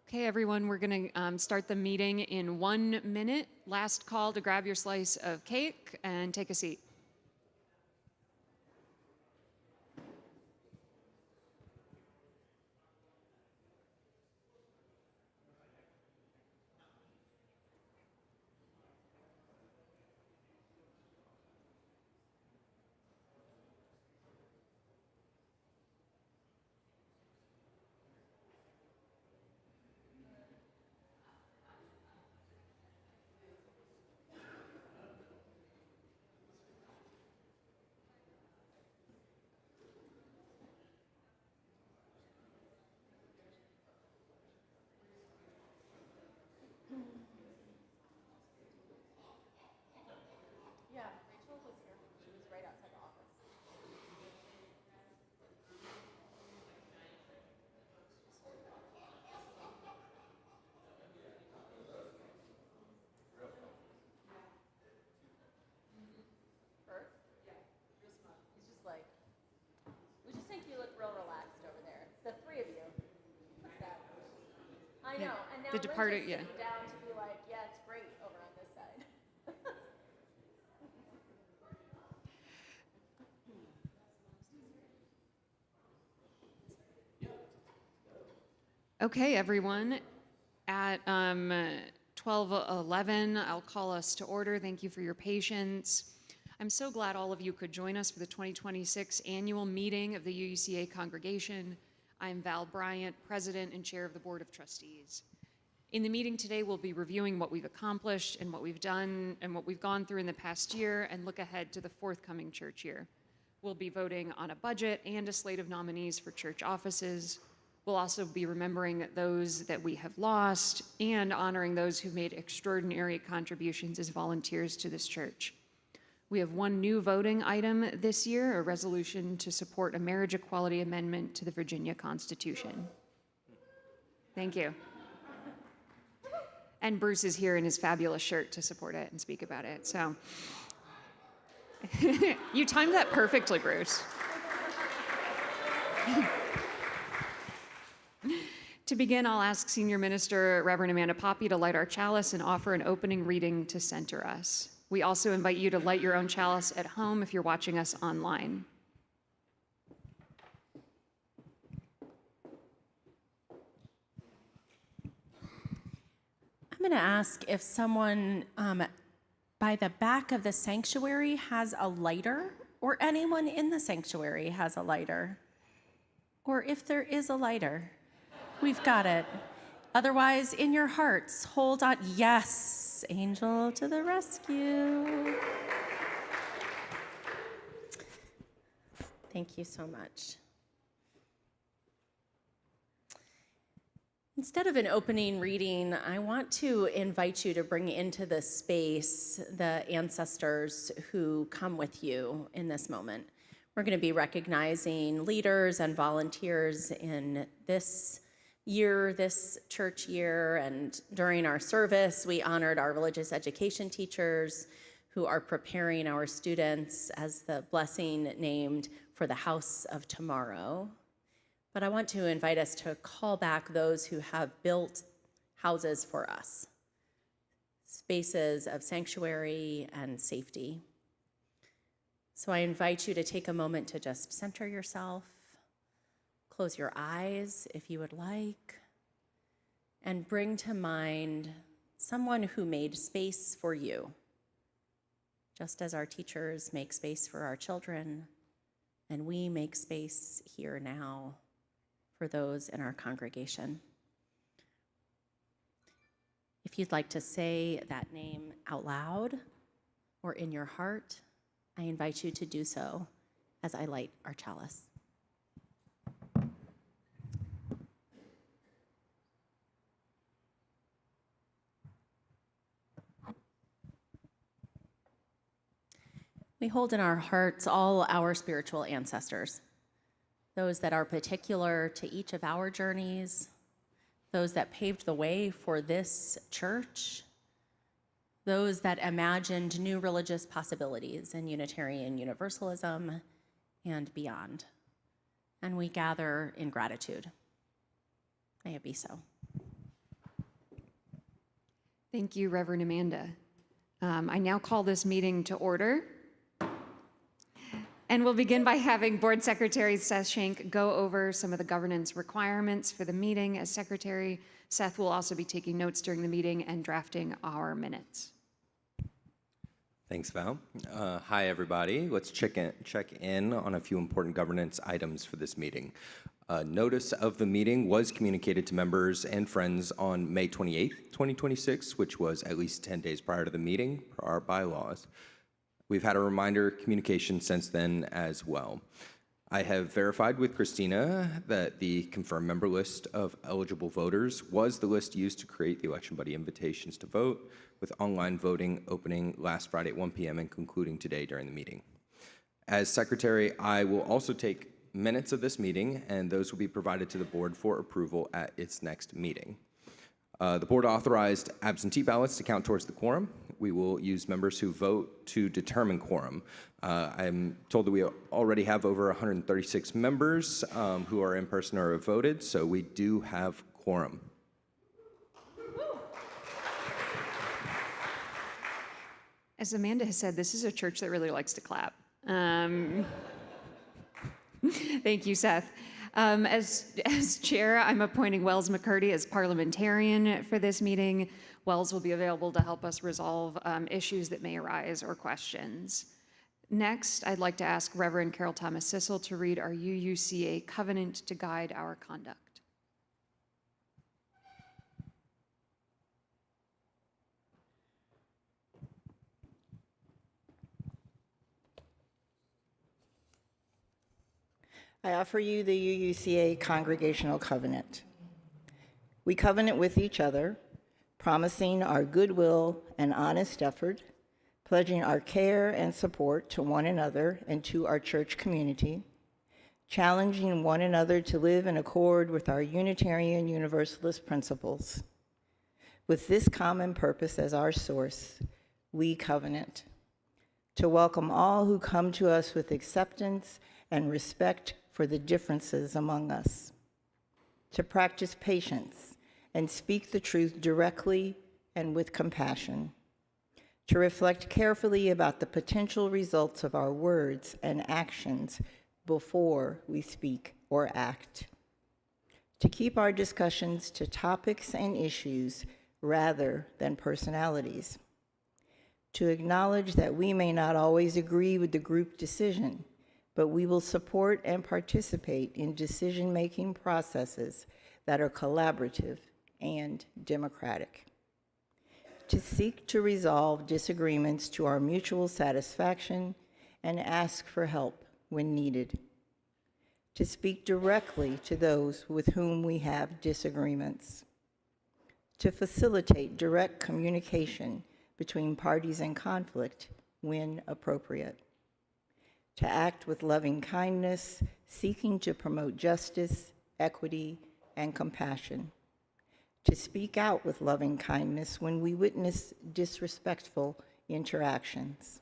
Okay, everyone, we're going to start the meeting in 1 minute. Last call to grab your slice of cake and take a seat. Yeah, Rachel was here. She was right outside the office. Bert? He's just like, we just think you look real relaxed over there. The three of you. What's that? I know. And now The departed, Linda's yeah. sitting down to be like, yeah, it's great over on this side. Okay, everyone. At 12:11, I'll call us to order. Thank you for your patience. I'm so glad all of you could join us for the 2026 annual meeting of the UUCA congregation. I'm Val Bryant, President and Chair of the Board of Trustees. In the meeting today, we'll be reviewing what we've accomplished and what we've done and what we've gone through in the past year and look ahead to the forthcoming church year. We'll be voting on a budget and a slate of nominees for church offices. We'll also be remembering those that we have lost and honoring those who've made extraordinary contributions as volunteers to this church. We have one new voting item this year, a resolution to support a marriage equality amendment to the Virginia Constitution. Thank you. And Bruce is here in his fabulous shirt to support it and speak about it. So you timed that perfectly, Bruce. To begin, I'll ask Senior Minister Reverend Amanda Poppy to light our chalice and offer an opening reading to center us. We also invite you to light your own chalice at home if you're watching us online. I'm going to ask if someone by the back of the sanctuary has a lighter, or anyone in the sanctuary has a lighter, or if there is a lighter. We've got it. Otherwise, in your hearts, hold on. Yes, angel to the rescue. Thank you so much. Instead of an opening reading, I want to invite you to bring into this space the ancestors who come with you in this moment. We're going to be recognizing leaders and volunteers in this year, this church year, and during our service, we honored our religious education teachers who are preparing our students as the blessing named for the house of tomorrow. But I want to invite us to call back those who have built houses for us, spaces of sanctuary and safety. So I invite you to take a moment to just center yourself, close your eyes if you would like, and bring to mind someone who made space for you, just as our teachers make space for our children, and we make space here now for those in our congregation. If you'd like to say that name out loud or in your heart, I invite you to do so as I light our chalice. We hold in our hearts all our spiritual ancestors, those that are particular to each of our journeys, those that paved the way for this church, those that imagined new religious possibilities in Unitarian Universalism and beyond. And we gather in gratitude. May it be so. Thank you, Reverend Amanda. I now call this meeting to order. And we'll begin by having Board Secretary Seth Shank go over some of the governance requirements for the meeting. As Secretary, Seth will also be taking notes during the meeting and drafting our minutes. Thanks, Val. Hi, everybody. Let's check in on a few important governance items for this meeting. Notice of the meeting was communicated to members and friends on May 28th, 2026, which was at least 10 days prior to the meeting per our bylaws. We've had a reminder communication since then as well. I have verified with Christina that the confirmed member list of eligible voters was the list used to create the election buddy invitations to vote, with online voting opening last Friday at 1 p.m. and concluding today during the meeting. As Secretary, I will also take minutes of this meeting, and those will be provided to the board for approval at its next meeting. The board authorized absentee ballots to count towards the quorum. We will use members who vote to determine quorum. I'm told that we already have over 136 members who are in person or have voted, so we do have quorum. As Amanda has said, this is a church that really likes to clap. Thank you, Seth. As chair, I'm appointing Wells McCurdy as parliamentarian for this meeting. Wells will be available to help us resolve issues that may arise or questions. Next, I'd like to ask Reverend Carol Thomas Sissel to read our UUCA covenant to guide our conduct. I offer you the UUCA Congregational Covenant. We covenant with each other, promising our goodwill and honest effort, pledging our care and support to one another and to our church community, challenging one another to live in accord with our Unitarian Universalist principles. With this common purpose as our source, we covenant to welcome all who come to us with acceptance and respect for the differences among us, to practice patience and speak the truth directly and with compassion, to reflect carefully about the potential results of our words and actions before we speak or act, to keep our discussions to topics and issues rather than personalities, to acknowledge that we may not always agree with the group decision, but we will support and participate in decision-making processes that are collaborative and democratic. To seek to resolve disagreements to our mutual satisfaction and ask for help when needed. To speak directly to those with whom we have disagreements. To facilitate direct communication between parties in conflict when appropriate. To act with loving kindness, seeking to promote justice, equity, and compassion. To speak out with loving kindness when we witness disrespectful interactions.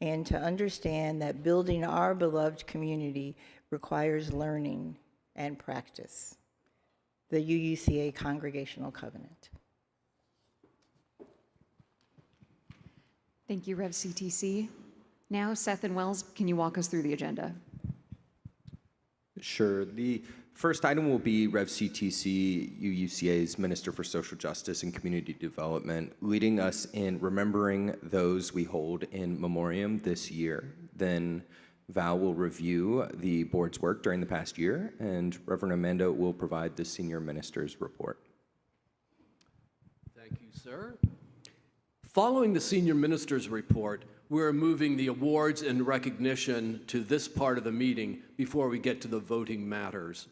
And to understand that building our beloved community requires learning and practice. The UUCA Congregational Covenant. Thank you, Rev CTC. Now, Seth and Wells, can you walk us through the agenda? Sure. The first item will be Rev CTC, UUCA's Minister for Social Justice and Community Development, leading us in remembering those we hold in memoriam this year. Then Val will review the board's work during the past year, and Reverend Amanda will provide the senior minister's report. Thank you, sir. Following the senior minister's report, we're moving the awards and recognition to this part of the meeting before we get to the voting matters.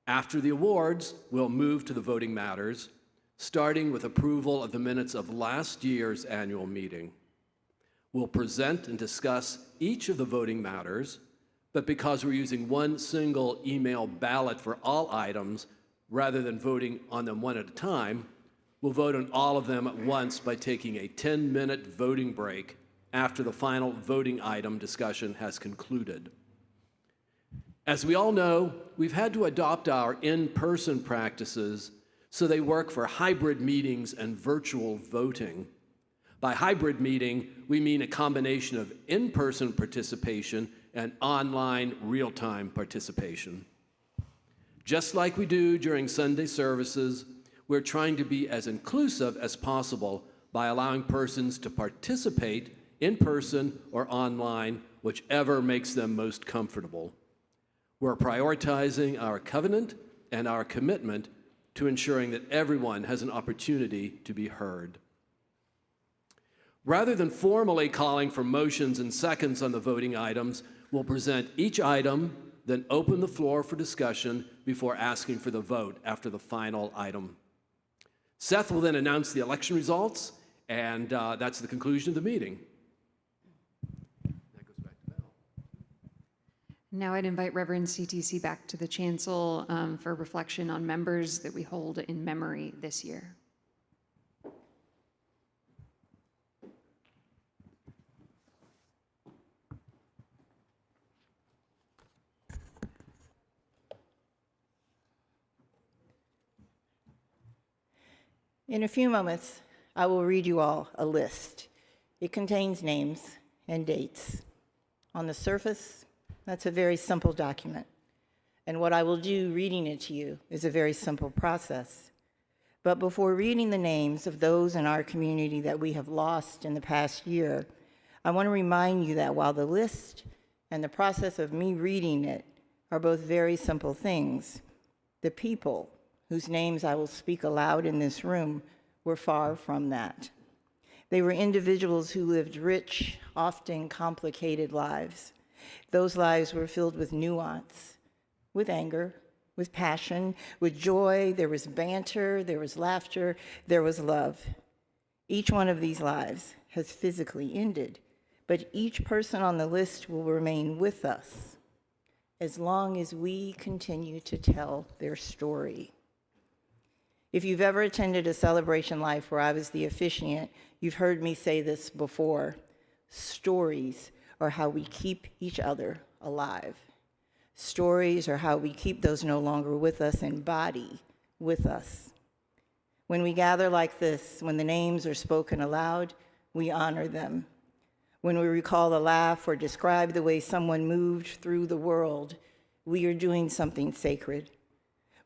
After the awards, we'll move to the voting matters, starting with approval of the minutes of last year's annual meeting. We'll present and discuss each of the voting matters, but because we're using one single email ballot for all items, rather than voting on them one at a time, we'll vote on all of them at once by taking a 10-minute voting break after the final voting item discussion has concluded. As we all know, we've had to adopt our in-person practices so they work for hybrid meetings and virtual voting. By hybrid meeting, we mean a combination of in-person participation and online real-time participation. Just like we do during Sunday services, we're trying to be as inclusive as possible by allowing persons to participate in person or online, whichever makes them most comfortable. We're prioritizing our covenant and our commitment to ensuring that everyone has an opportunity to be heard. Rather than formally calling for motions and seconds on the voting items, we'll present each item, then open the floor for discussion before asking for the vote after the final item. Seth will then announce the election results, and that's the conclusion of the meeting. That goes back to Val. Now I'd invite Reverend CTC back to the chancel for reflection on members that we hold in memory this year. In a few moments, I will read you all a list. It contains names and dates. On the surface, that's a very simple document. And what I will do reading it to you is a very simple process. But before reading the names of those in our community that we have lost in the past year, I want to remind you that while the list and the process of me reading it are both very simple things, the people whose names I will speak aloud in this room were far from that. They were individuals who lived rich, often complicated lives. Those lives were filled with nuance, with anger, with passion, with joy. There was banter, there was laughter, there was love. Each one of these lives has physically ended, but each person on the list will remain with us as long as we continue to tell their story. If you've ever attended a celebration life where I was the officiant, you've heard me say this before. Stories are how we keep each other alive. Stories are how we keep those no longer with us and body with us. When we gather like this, when the names are spoken aloud, we honor them. When we recall a laugh or describe the way someone moved through the world, we are doing something sacred.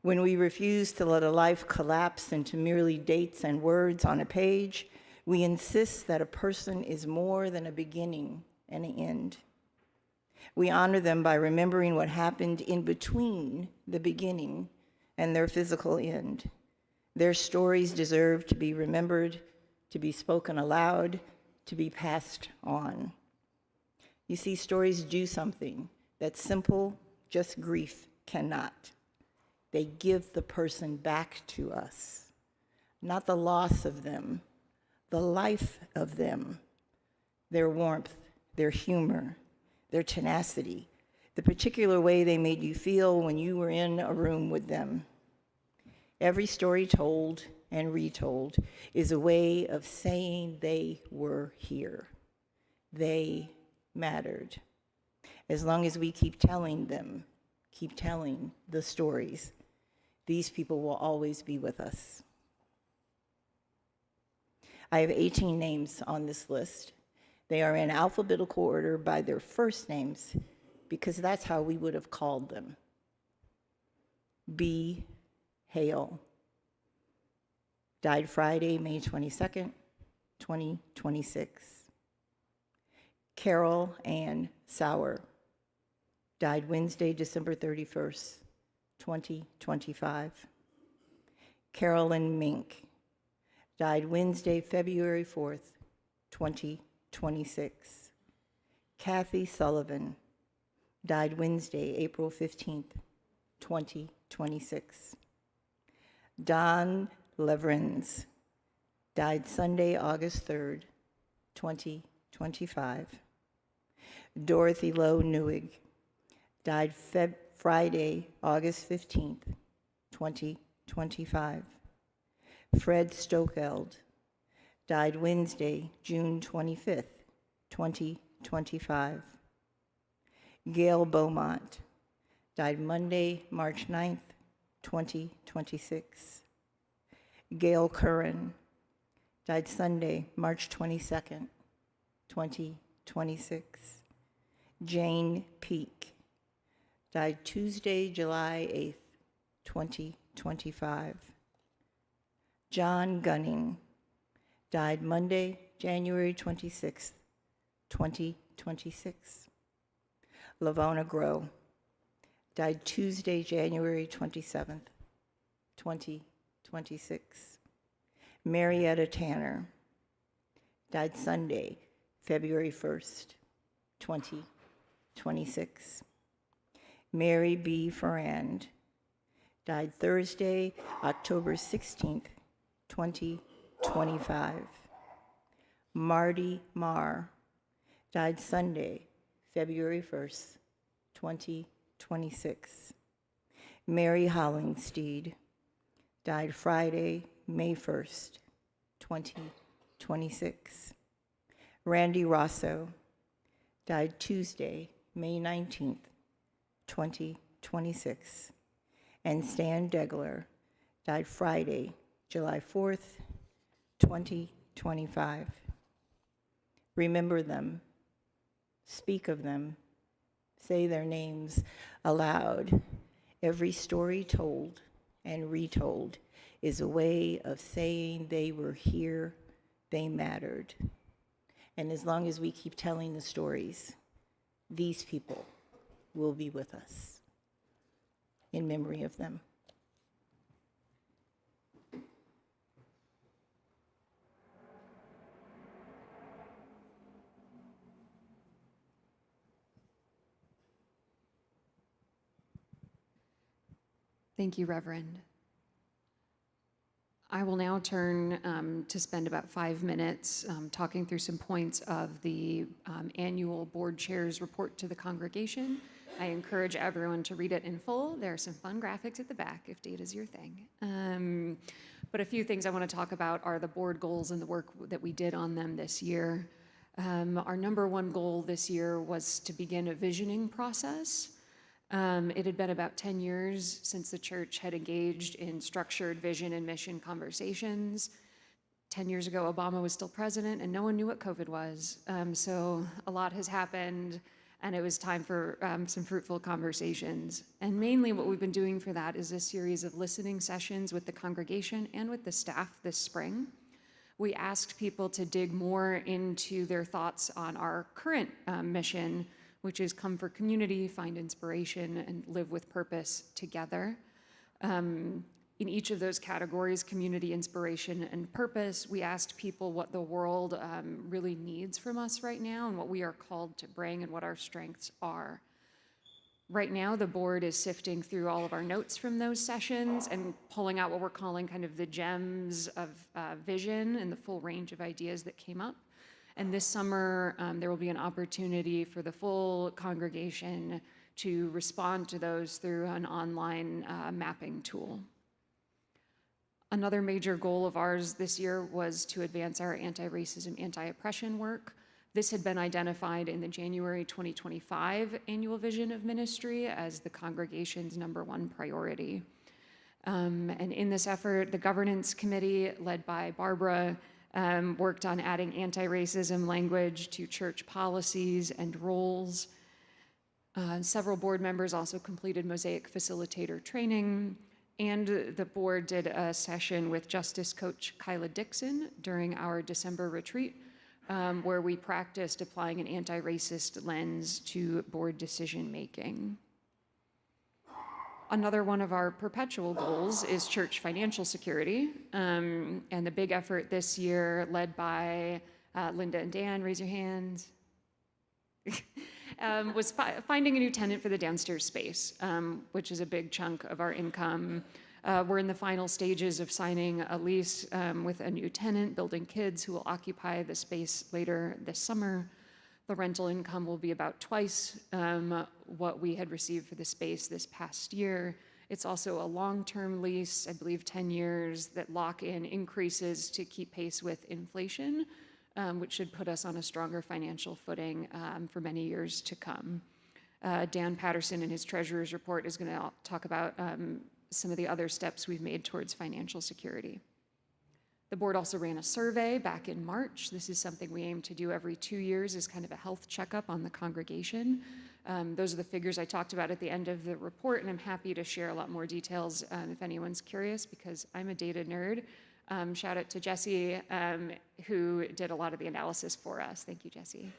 When we refuse to let a life collapse into merely dates and words on a page, we insist that a person is more than a beginning and an end. We honor them by remembering what happened in between the beginning and their physical end. Their stories deserve to be remembered, to be spoken aloud, to be passed on. You see, stories do something that simple, just grief cannot. They give the person back to us, not the loss of them, the life of them, their warmth, their humor, their tenacity, the particular way they made you feel when you were in a room with them. Every story told and retold is a way of saying they were here. They mattered. As long as we keep telling them, keep telling the stories, these people will always be with us. I have 18 names on this list. They are in alphabetical order by their first names because that's how we would have called them. B. Hale. Died Friday, May 22nd, 2026. Carol Ann Sauer. Died Wednesday, December 31st, 2025. Carolyn Mink. Died Wednesday, February 4th, 2026. Kathy Sullivan. Died Wednesday, April 15th, 2026. Don Leverins. Died Sunday, August 3rd, 2025. Dorothy Lowe Newig. Died Friday, August 15th, 2025. Fred Stokeld. Died Wednesday, June 25th, 2025. Gail Beaumont. Died Monday, March 9th, 2026. Gail Curran, died Sunday, March 22nd, 2026. Jane Peak, died Tuesday, July 8th, 2025. John Gunning, died Monday, January 26th, 2026. Lavona Grow, died Tuesday, January 27th, 2026. Marietta Tanner, died Sunday, February 1st, 2026. Mary B. Ferrand, died Thursday, October 16th, 2025. Marty Marr, died Sunday, February 1st, 2026. Mary Hollingsteed, died Friday, May 1st, 2026. Randy Rosso, died Tuesday, May 19th, 2026. And Stan Degler, died Friday, July 4th, 2025. Remember them, speak of them, say their names aloud. Every story told and retold is a way of saying they were here, they mattered. And as long as we keep telling the stories, these people will be with us in memory of them. Thank you, Reverend. I will now turn to spend about 5 minutes talking through some points of the annual board chair's report to the congregation. I encourage everyone to read it in full. There are some fun graphics at the back if data is your thing. But a few things I want to talk about are the board goals and the work that we did on them this year. Our number one goal this year was to begin a visioning process. It had been about 10 years since the church had engaged in structured vision and mission conversations. 10 years ago, Obama was still president, and no one knew what COVID was. So a lot has happened, and it was time for some fruitful conversations. And mainly what we've been doing for that is a series of listening sessions with the congregation and with the staff this spring. We asked people to dig more into their thoughts on our current mission, which is come for community, find inspiration, and live with purpose together. In each of those categories, community, inspiration, and purpose, we asked people what the world really needs from us right now and what we are called to bring and what our strengths are. Right now, the board is sifting through all of our notes from those sessions and pulling out what we're calling kind of the gems of vision and the full range of ideas that came up. And this summer, there will be an opportunity for the full congregation to respond to those through an online mapping tool. Another major goal of ours this year was to advance our anti-racism, anti-oppression work. This had been identified in the January 2025 annual vision of ministry as the congregation's #1 priority. And in this effort, the governance committee, led by Barbara, worked on adding anti-racism language to church policies and roles. Several board members also completed Mosaic facilitator training, and the board did a session with Justice Coach Kyla Dixon during our December retreat, where we practiced applying an anti-racist lens to board decision-making. Another one of our perpetual goals is church financial security, and the big effort this year, led by Linda and Dan, raise your hands, was finding a new tenant for the downstairs space, which is a big chunk of our income. We're in the final stages of signing a lease with a new tenant, Building Kids, who will occupy the space later this summer. The rental income will be about twice what we had received for the space this past year. It's also a long-term lease, I believe 10 years, that lock in increases to keep pace with inflation, which should put us on a stronger financial footing for many years to come. Dan Patterson in his treasurer's report is going to talk about some of the other steps we've made towards financial security. The board also ran a survey back in March. This is something we aim to do every 2 years as kind of a health checkup on the congregation. Those are the figures I talked about at the end of the report, and I'm happy to share a lot more details if anyone's curious, because I'm a data nerd. Shout out to Jesse, who did a lot of the analysis for us. Thank you, Jesse.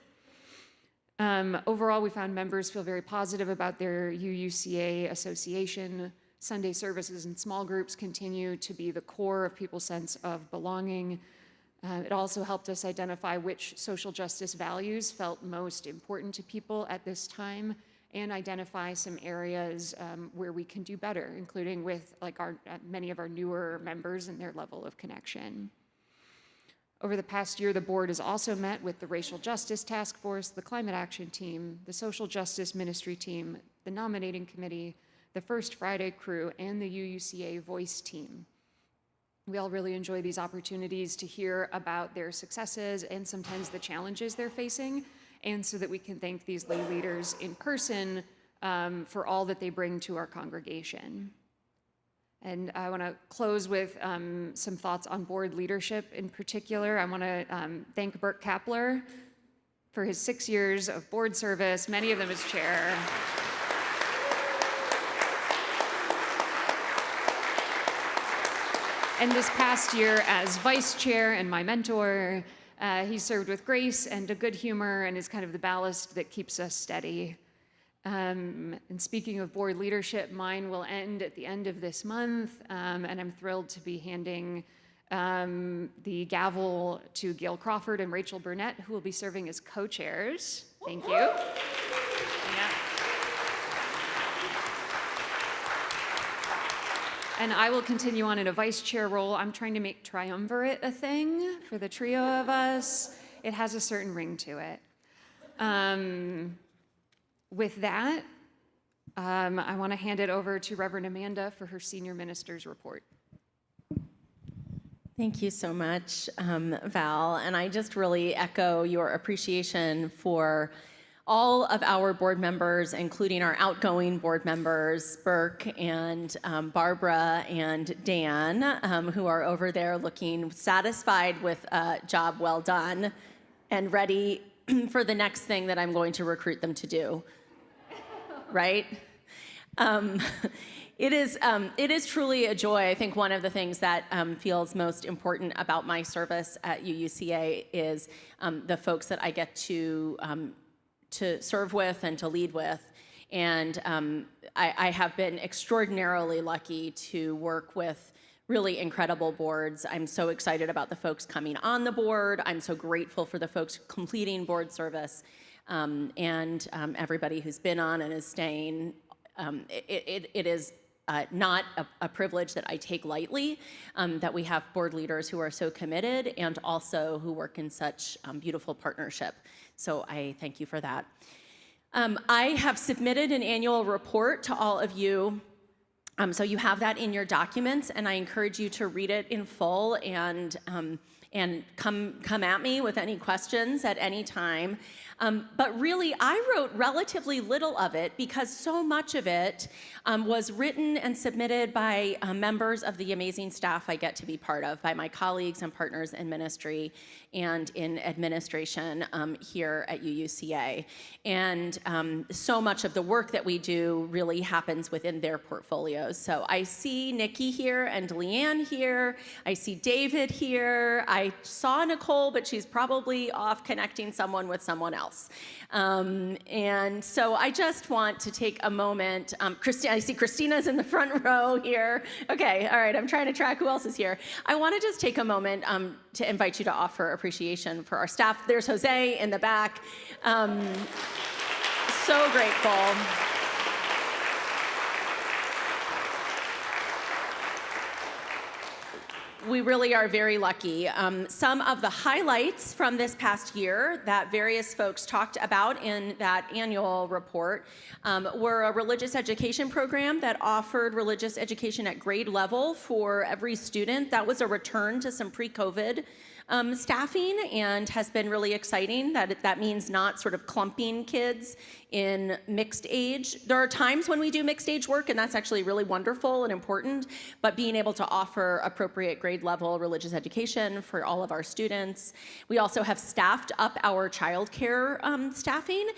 Overall, we found members feel very positive about their UUCA association. Sunday services and small groups continue to be the core of people's sense of belonging. It also helped us identify which social justice values felt most important to people at this time, and identify some areas where we can do better, including with many of our newer members and their level of connection. Over the past year, the board has also met with the Racial Justice Task Force, the Climate Action Team, the Social Justice Ministry Team, the Nominating Committee, the First Friday Crew, and the UUCA Voice Team. We all really enjoy these opportunities to hear about their successes and sometimes the challenges they're facing, and so that we can thank these lay leaders in person for all that they bring to our congregation. And I want to close with some thoughts on board leadership in particular. I want to thank Burt Kapler for his 6 years of board service, many of them as chair. And this past year as vice chair and my mentor. He served with grace and a good humor, and is kind of the ballast that keeps us steady. And speaking of board leadership, mine will end at the end of this month, and I'm thrilled to be handing the gavel to Gail Crawford and Rachel Burnett, who will be serving as co-chairs. Thank you. Yeah. And I will continue on in a vice chair role. I'm trying to make triumvirate a thing for the trio of us. It has a certain ring to it. With that, I want to hand it over to Reverend Amanda for her senior minister's report. Thank you so much, Val. And I just really echo your appreciation for all of our board members, including our outgoing board members, Burke and Barbara and Dan, who are over there looking satisfied with a job well done and ready for the next thing that I'm going to recruit them to do, right? It is truly a joy. I think one of the things that feels most important about my service at UUCA is the folks that I get to serve with and to lead with. And I have been extraordinarily lucky to work with really incredible boards. I'm so excited about the folks coming on the board. I'm so grateful for the folks completing board service, and everybody who's been on and is staying. It is not a privilege that I take lightly, that we have board leaders who are so committed and also who work in such beautiful partnership. So I thank you for that. I have submitted an annual report to all of you. So you have that in your documents, and I encourage you to read it in full and come at me with any questions at any time. But really, I wrote relatively little of it because so much of it was written and submitted by members of the amazing staff I get to be part of, by my colleagues and partners in ministry and in administration here at UUCA. And so much of the work that we do really happens within their portfolios. So I see Nikki here and Leanne here. I see David here. I saw Nicole, but she's probably off connecting someone with someone else. And so I just want to take a moment. I see Christina's in the front row here. Okay, all right, I'm trying to track who else is here. I want to just take a moment to invite you to offer appreciation for our staff. There's Jose in the back. So grateful. We really are very lucky. Some of the highlights from this past year that various folks talked about in that annual report were a religious education program that offered religious education at grade level for every student. That was a return to some pre-COVID staffing, and has been really exciting. That means not sort of clumping kids in mixed age. There are times when we do mixed age work, and that's actually really wonderful and important, but being able to offer appropriate grade level religious education for all of our students. We also have staffed up our childcare staffing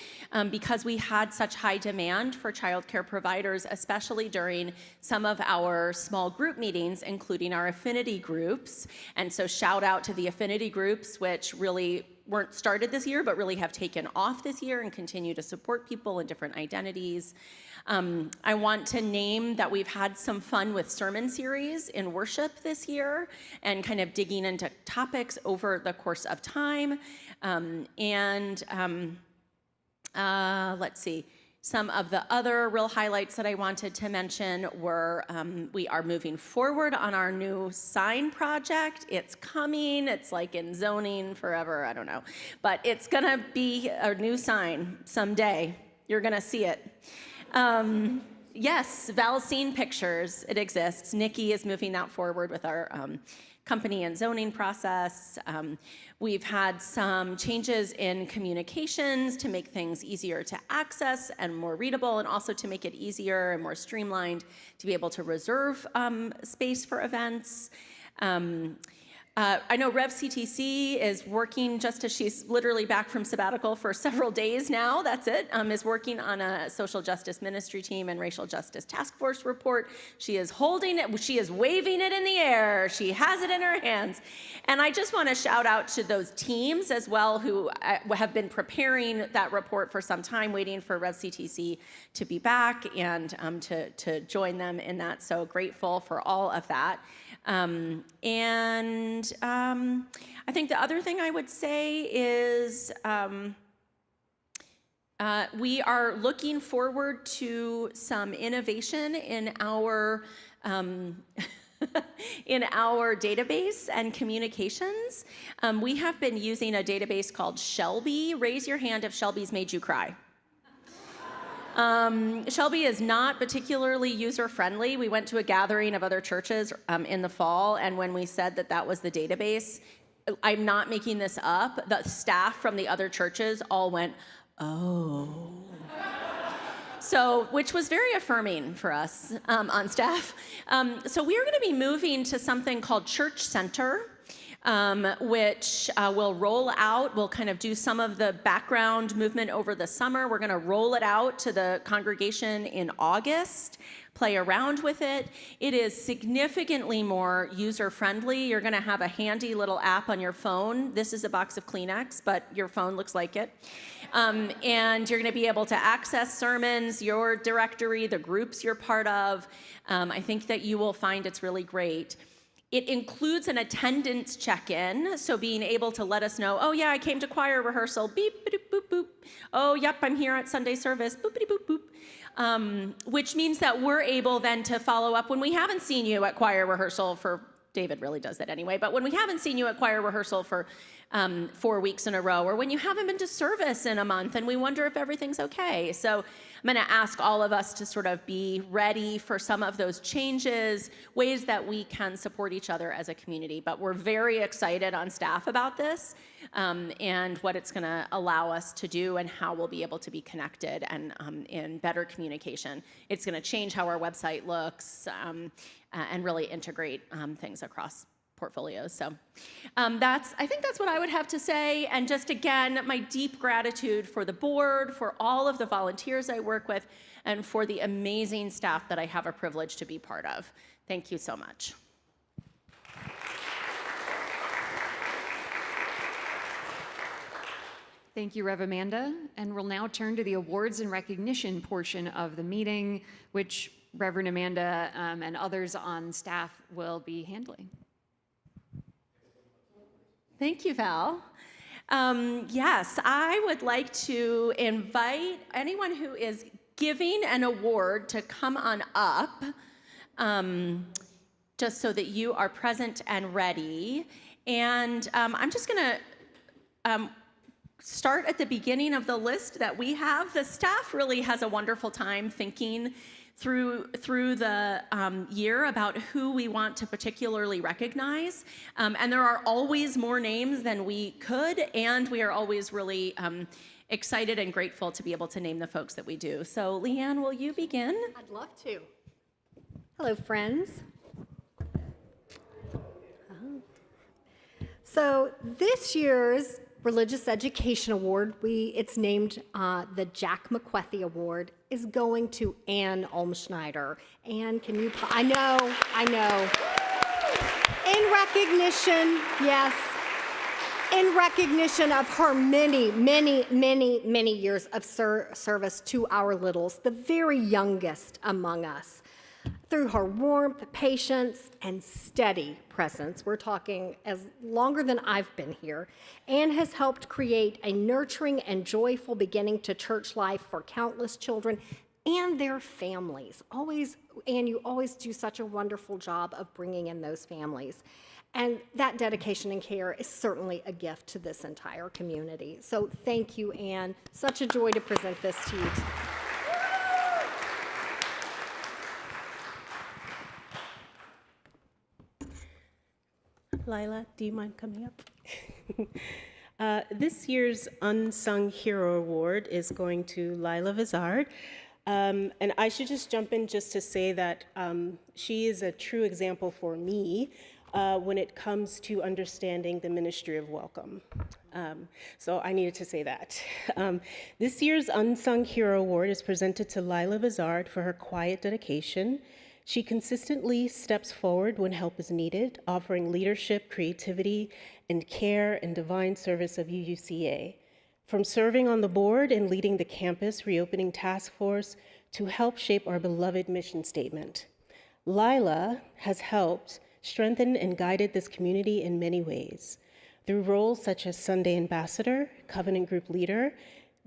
because we had such high demand for childcare providers, especially during some of our small group meetings, including our affinity groups. And so shout out to the affinity groups, which really weren't started this year, but really have taken off this year and continue to support people in different identities. I want to name that we've had some fun with sermon series in worship this year and kind of digging into topics over the course of time. Let's see. Some of the other real highlights that I wanted to mention were we are moving forward on our new sign project. It's coming. It's like in zoning forever. I don't know. But it's going to be a new sign someday. You're going to see it. Yes, Valsine Pictures. It exists. Nikki is moving that forward with our company and zoning process. We've had some changes in communications to make things easier to access and more readable, and also to make it easier and more streamlined to be able to reserve space for events. I know Rev CTC is working, just as she's literally back from sabbatical for several days now, that's it, is working on a social justice ministry team and racial justice task force report. She is holding it, she is waving it in the air, she has it in her hands. And I just want to shout out to those teams as well who have been preparing that report for some time, waiting for Rev CTC to be back and to join them in that. So grateful for all of that. I think the other thing I would say is we are looking forward to some innovation in our in our database and communications. We have been using a database called Shelby. Raise your hand if Shelby's made you cry. Shelby is not particularly user-friendly. We went to a gathering of other churches in the fall, and when we said that that was the database, I'm not making this up, the staff from the other churches all went, oh. So, which was very affirming for us on staff. So we are going to be moving to something called Church Center, which will roll out. We'll kind of do some of the background movement over the summer. We're going to roll it out to the congregation in August, play around with it. It is significantly more user-friendly. You're going to have a handy little app on your phone. This is a box of Kleenex, but your phone looks like it. And you're going to be able to access sermons, your directory, the groups you're part of. I think that you will find it's really great. It includes an attendance check-in, so being able to let us know, oh yeah, I came to choir rehearsal, beep, boop, boop, boop. Oh, yep, I'm here at Sunday service, boopity boop, boop. Which means that we're able then to follow up when we haven't seen you at choir rehearsal for, David really does that anyway, but when we haven't seen you at choir rehearsal for 4 weeks in a row, or when you haven't been to service in a month and we wonder if everything's okay. So I'm going to ask all of us to sort of be ready for some of those changes, ways that we can support each other as a community. But we're very excited on staff about this and what it's going to allow us to do and how we'll be able to be connected and in better communication. It's going to change how our website looks and really integrate things across portfolios. So I think that's what I would have to say. And just again, my deep gratitude for the board, for all of the volunteers I work with, and for the amazing staff that I have a privilege to be part of. Thank you so much. Thank you, Rev Amanda. And we'll now turn to the awards and recognition portion of the meeting, which Reverend Amanda and others on staff will be handling. Thank you, Val. Yes, I would like to invite anyone who is giving an award to come on up, just so that you are present and ready. And I'm just going to start at the beginning of the list that we have. The staff really has a wonderful time thinking through the year about who we want to particularly recognize. And there are always more names than we could, and we are always really excited and grateful to be able to name the folks that we do. So Leanne, will you begin? I'd love to. Hello, friends. So this year's Religious Education Award, it's named the Jack McQuethy Award, is going to Ann Olmschneider. Ann, can you, I know. In recognition, yes, in recognition of her many years of service to our littles, the very youngest among us. Through her warmth, patience, and steady presence, we're talking as longer than I've been here, Anne has helped create a nurturing and joyful beginning to church life for countless children and their families. Anne, you always do such a wonderful job of bringing in those families. And that dedication and care is certainly a gift to this entire community. So thank you, Anne. Such a joy to present this to you. Lila, do you mind coming up? This year's Unsung Hero Award is going to Lila Vizard. And I should just jump in just to say that she is a true example for me when it comes to understanding the ministry of welcome. So I needed to say that. This year's Unsung Hero Award is presented to Lila Vizard for her quiet dedication. She consistently steps forward when help is needed, offering leadership, creativity, and care and divine service of UUCA. From serving on the board and leading the campus reopening task force to help shape our beloved mission statement. Lila has helped strengthen and guided this community in many ways. Through roles such as Sunday Ambassador, Covenant Group Leader,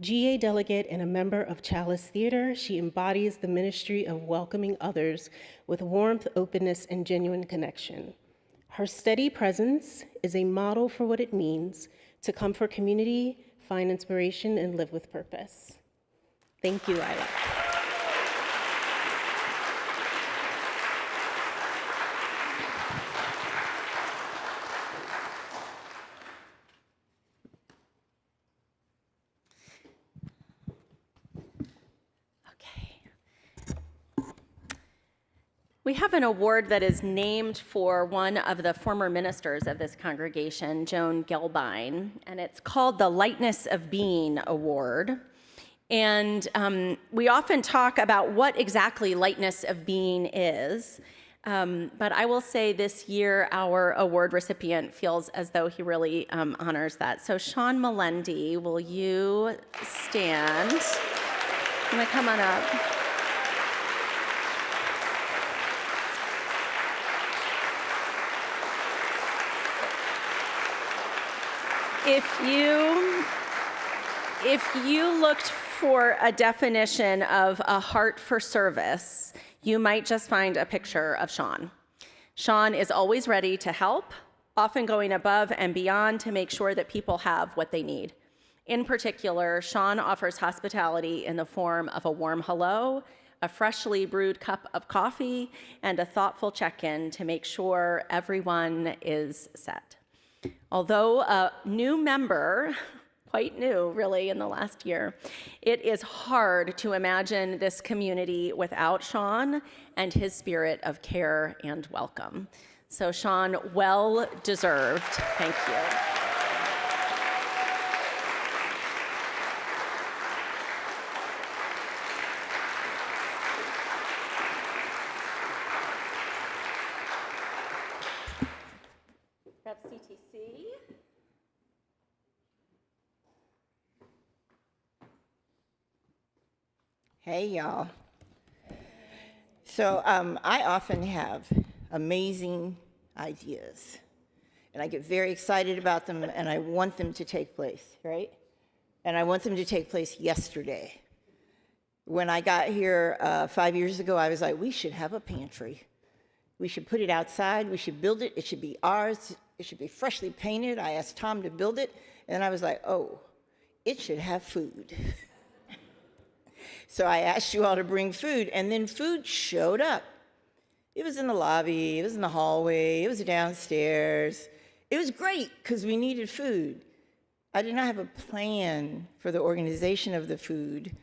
GA Delegate, and a member of Chalice Theater, she embodies the ministry of welcoming others with warmth, openness, and genuine connection. Her steady presence is a model for what it means to come for community, find inspiration, and live with purpose. Thank you, Lila. We have an award that is named for one of the former ministers of this congregation, Joan Gelbine, and it's called the Lightness of Being Award. And we often talk about what exactly lightness of being is, but I will say this year our award recipient feels as though he really honors that. So Sean Melendi, will you stand? I'm gonna come on up. If you looked for a definition of a heart for service, you might just find a picture of Sean. Sean is always ready to help, often going above and beyond to make sure that people have what they need. In particular, Sean offers hospitality in the form of a warm hello, a freshly brewed cup of coffee, and a thoughtful check-in to make sure everyone is set. Although a new member, quite new really in the last year, it is hard to imagine this community without Sean and his spirit of care and welcome. So Sean, well deserved. Thank you. Rep CTC. Hey, y'all. So I often have amazing ideas, and I get very excited about them, and I want them to take place, right? And I want them to take place yesterday. When I got here 5 years ago, I was like, we should have a pantry. We should put it outside. We should build it. It should be ours. It should be freshly painted. I asked Tom to build it, and I was like, oh, it should have food. So I asked you all to bring food, and then food showed up. It was in the lobby, it was in the hallway, it was downstairs. It was great because we needed food. I did not have a plan for the organization of the food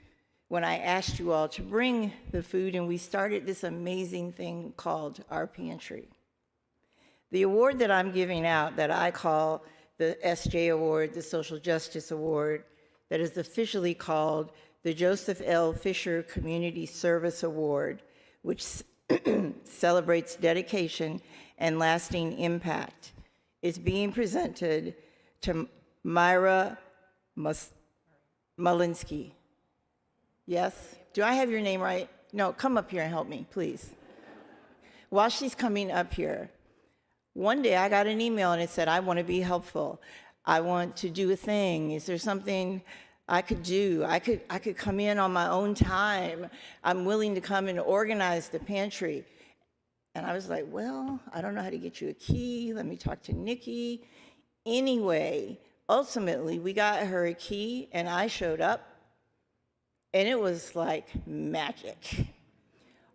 when I asked you all to bring the food, and we started this amazing thing called Our Pantry. The award that I'm giving out, that I call the SJ Award, the Social Justice Award, that is officially called the Joseph L. Fisher Community Service Award, which celebrates dedication and lasting impact, is being presented to Myra Malinsky. Yes? Do I have your name right? No, come up here and help me, please. While she's coming up here, one day I got an email and it said, I want to be helpful. I want to do a thing. Is there something I could do? I could come in on my own time. I'm willing to come and organize the pantry. And I was like, well, I don't know how to get you a key. Let me talk to Nikki. Anyway, ultimately, we got her a key, and I showed up, and it was like magic.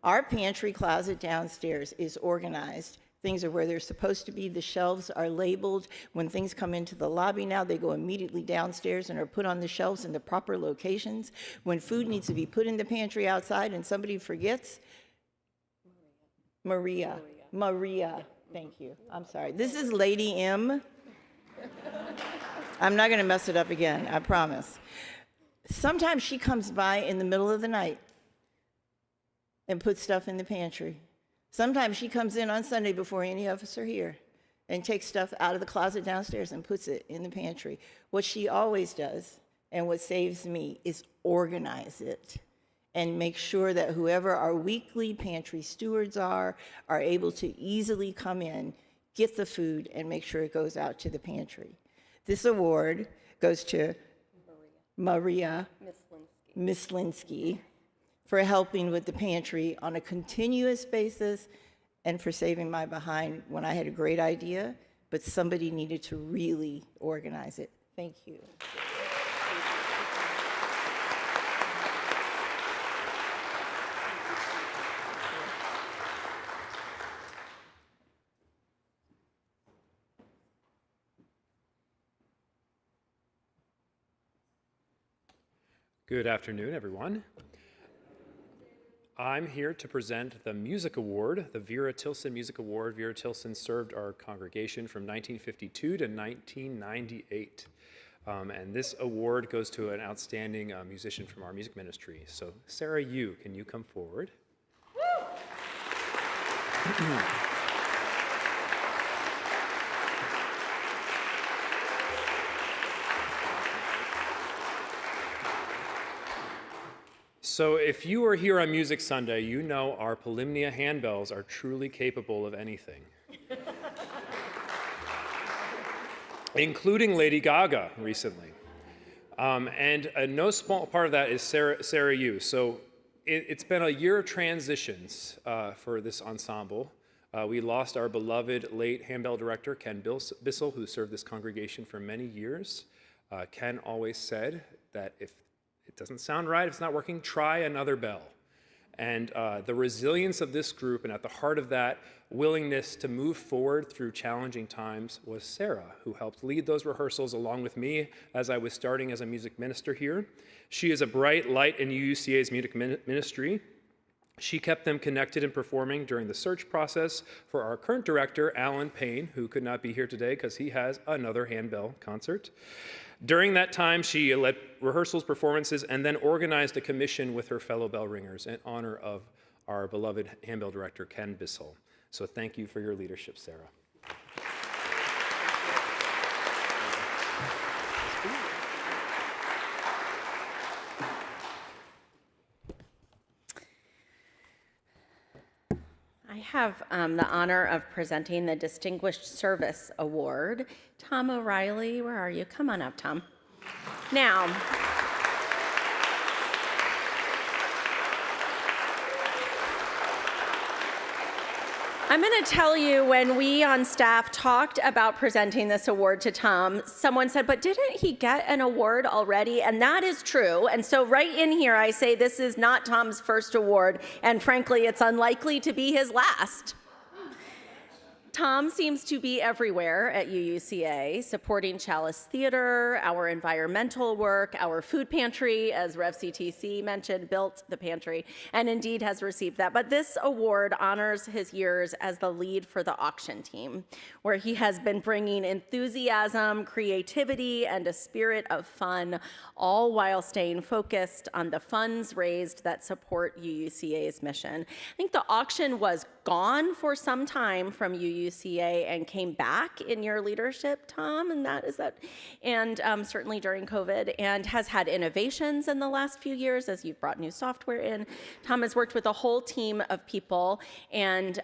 Our pantry closet downstairs is organized. Things are where they're supposed to be. The shelves are labeled. When things come into the lobby now, they go immediately downstairs and are put on the shelves in the proper locations. When food needs to be put in the pantry outside and somebody forgets, Maria, thank you. I'm sorry. This is Lady M. I'm not going to mess it up again, I promise. Sometimes she comes by in the middle of the night and puts stuff in the pantry. Sometimes she comes in on Sunday before any of us are here and takes stuff out of the closet downstairs and puts it in the pantry. What she always does, and what saves me, is organize it and make sure that whoever our weekly pantry stewards are able to easily come in, get the food, and make sure it goes out to the pantry. This award goes to Maria Mislinsky for helping with the pantry on a continuous basis and for saving my behind when I had a great idea, but somebody needed to really organize it. Thank you. Good afternoon, everyone. I'm here to present the Music Award, the Vera Tilson Music Award. Vera Tilson served our congregation from 1952 to 1998. And this award goes to an outstanding musician from our music ministry. So Sarah Yu, can you come forward? So if you are here on Music Sunday, you know our Polymnia handbells are truly capable of anything. Including Lady Gaga recently. And no small part of that is Sarah Yu. So it's been a year of transitions for this ensemble. We lost our beloved late handbell director, Ken Bissell, who served this congregation for many years. Ken always said that if it doesn't sound right, if it's not working, try another bell. And the resilience of this group, and at the heart of that willingness to move forward through challenging times, was Sarah, who helped lead those rehearsals along with me as I was starting as a music minister here. She is a bright light in UUCA's music ministry. She kept them connected and performing during the search process for our current director, Alan Payne, who could not be here today because he has another handbell concert. During that time, she led rehearsals, performances, and then organized a commission with her fellow bell ringers in honor of our beloved handbell director, Ken Bissell. So thank you for your leadership, Sarah. I have the honor of presenting the Distinguished Service Award. Tom O'Reilly, where are you? Come on up, Tom. Now, I'm going to tell you, when we on staff talked about presenting this award to Tom, someone said, but didn't he get an award already? And that is true. And so right in here, I say this is not Tom's first award, and frankly, it's unlikely to be his last. Tom seems to be everywhere at UUCA, supporting Chalice Theater, our environmental work, our food pantry, as Rev CTC mentioned, built the pantry, and indeed has received that. But this award honors his years as the lead for the auction team, where he has been bringing enthusiasm, creativity, and a spirit of fun, all while staying focused on the funds raised that support UUCA's mission. I think the auction was gone for some time from UUCA and came back in your leadership, Tom, and certainly during COVID, and has had innovations in the last few years as you've brought new software in. Tom has worked with a whole team of people and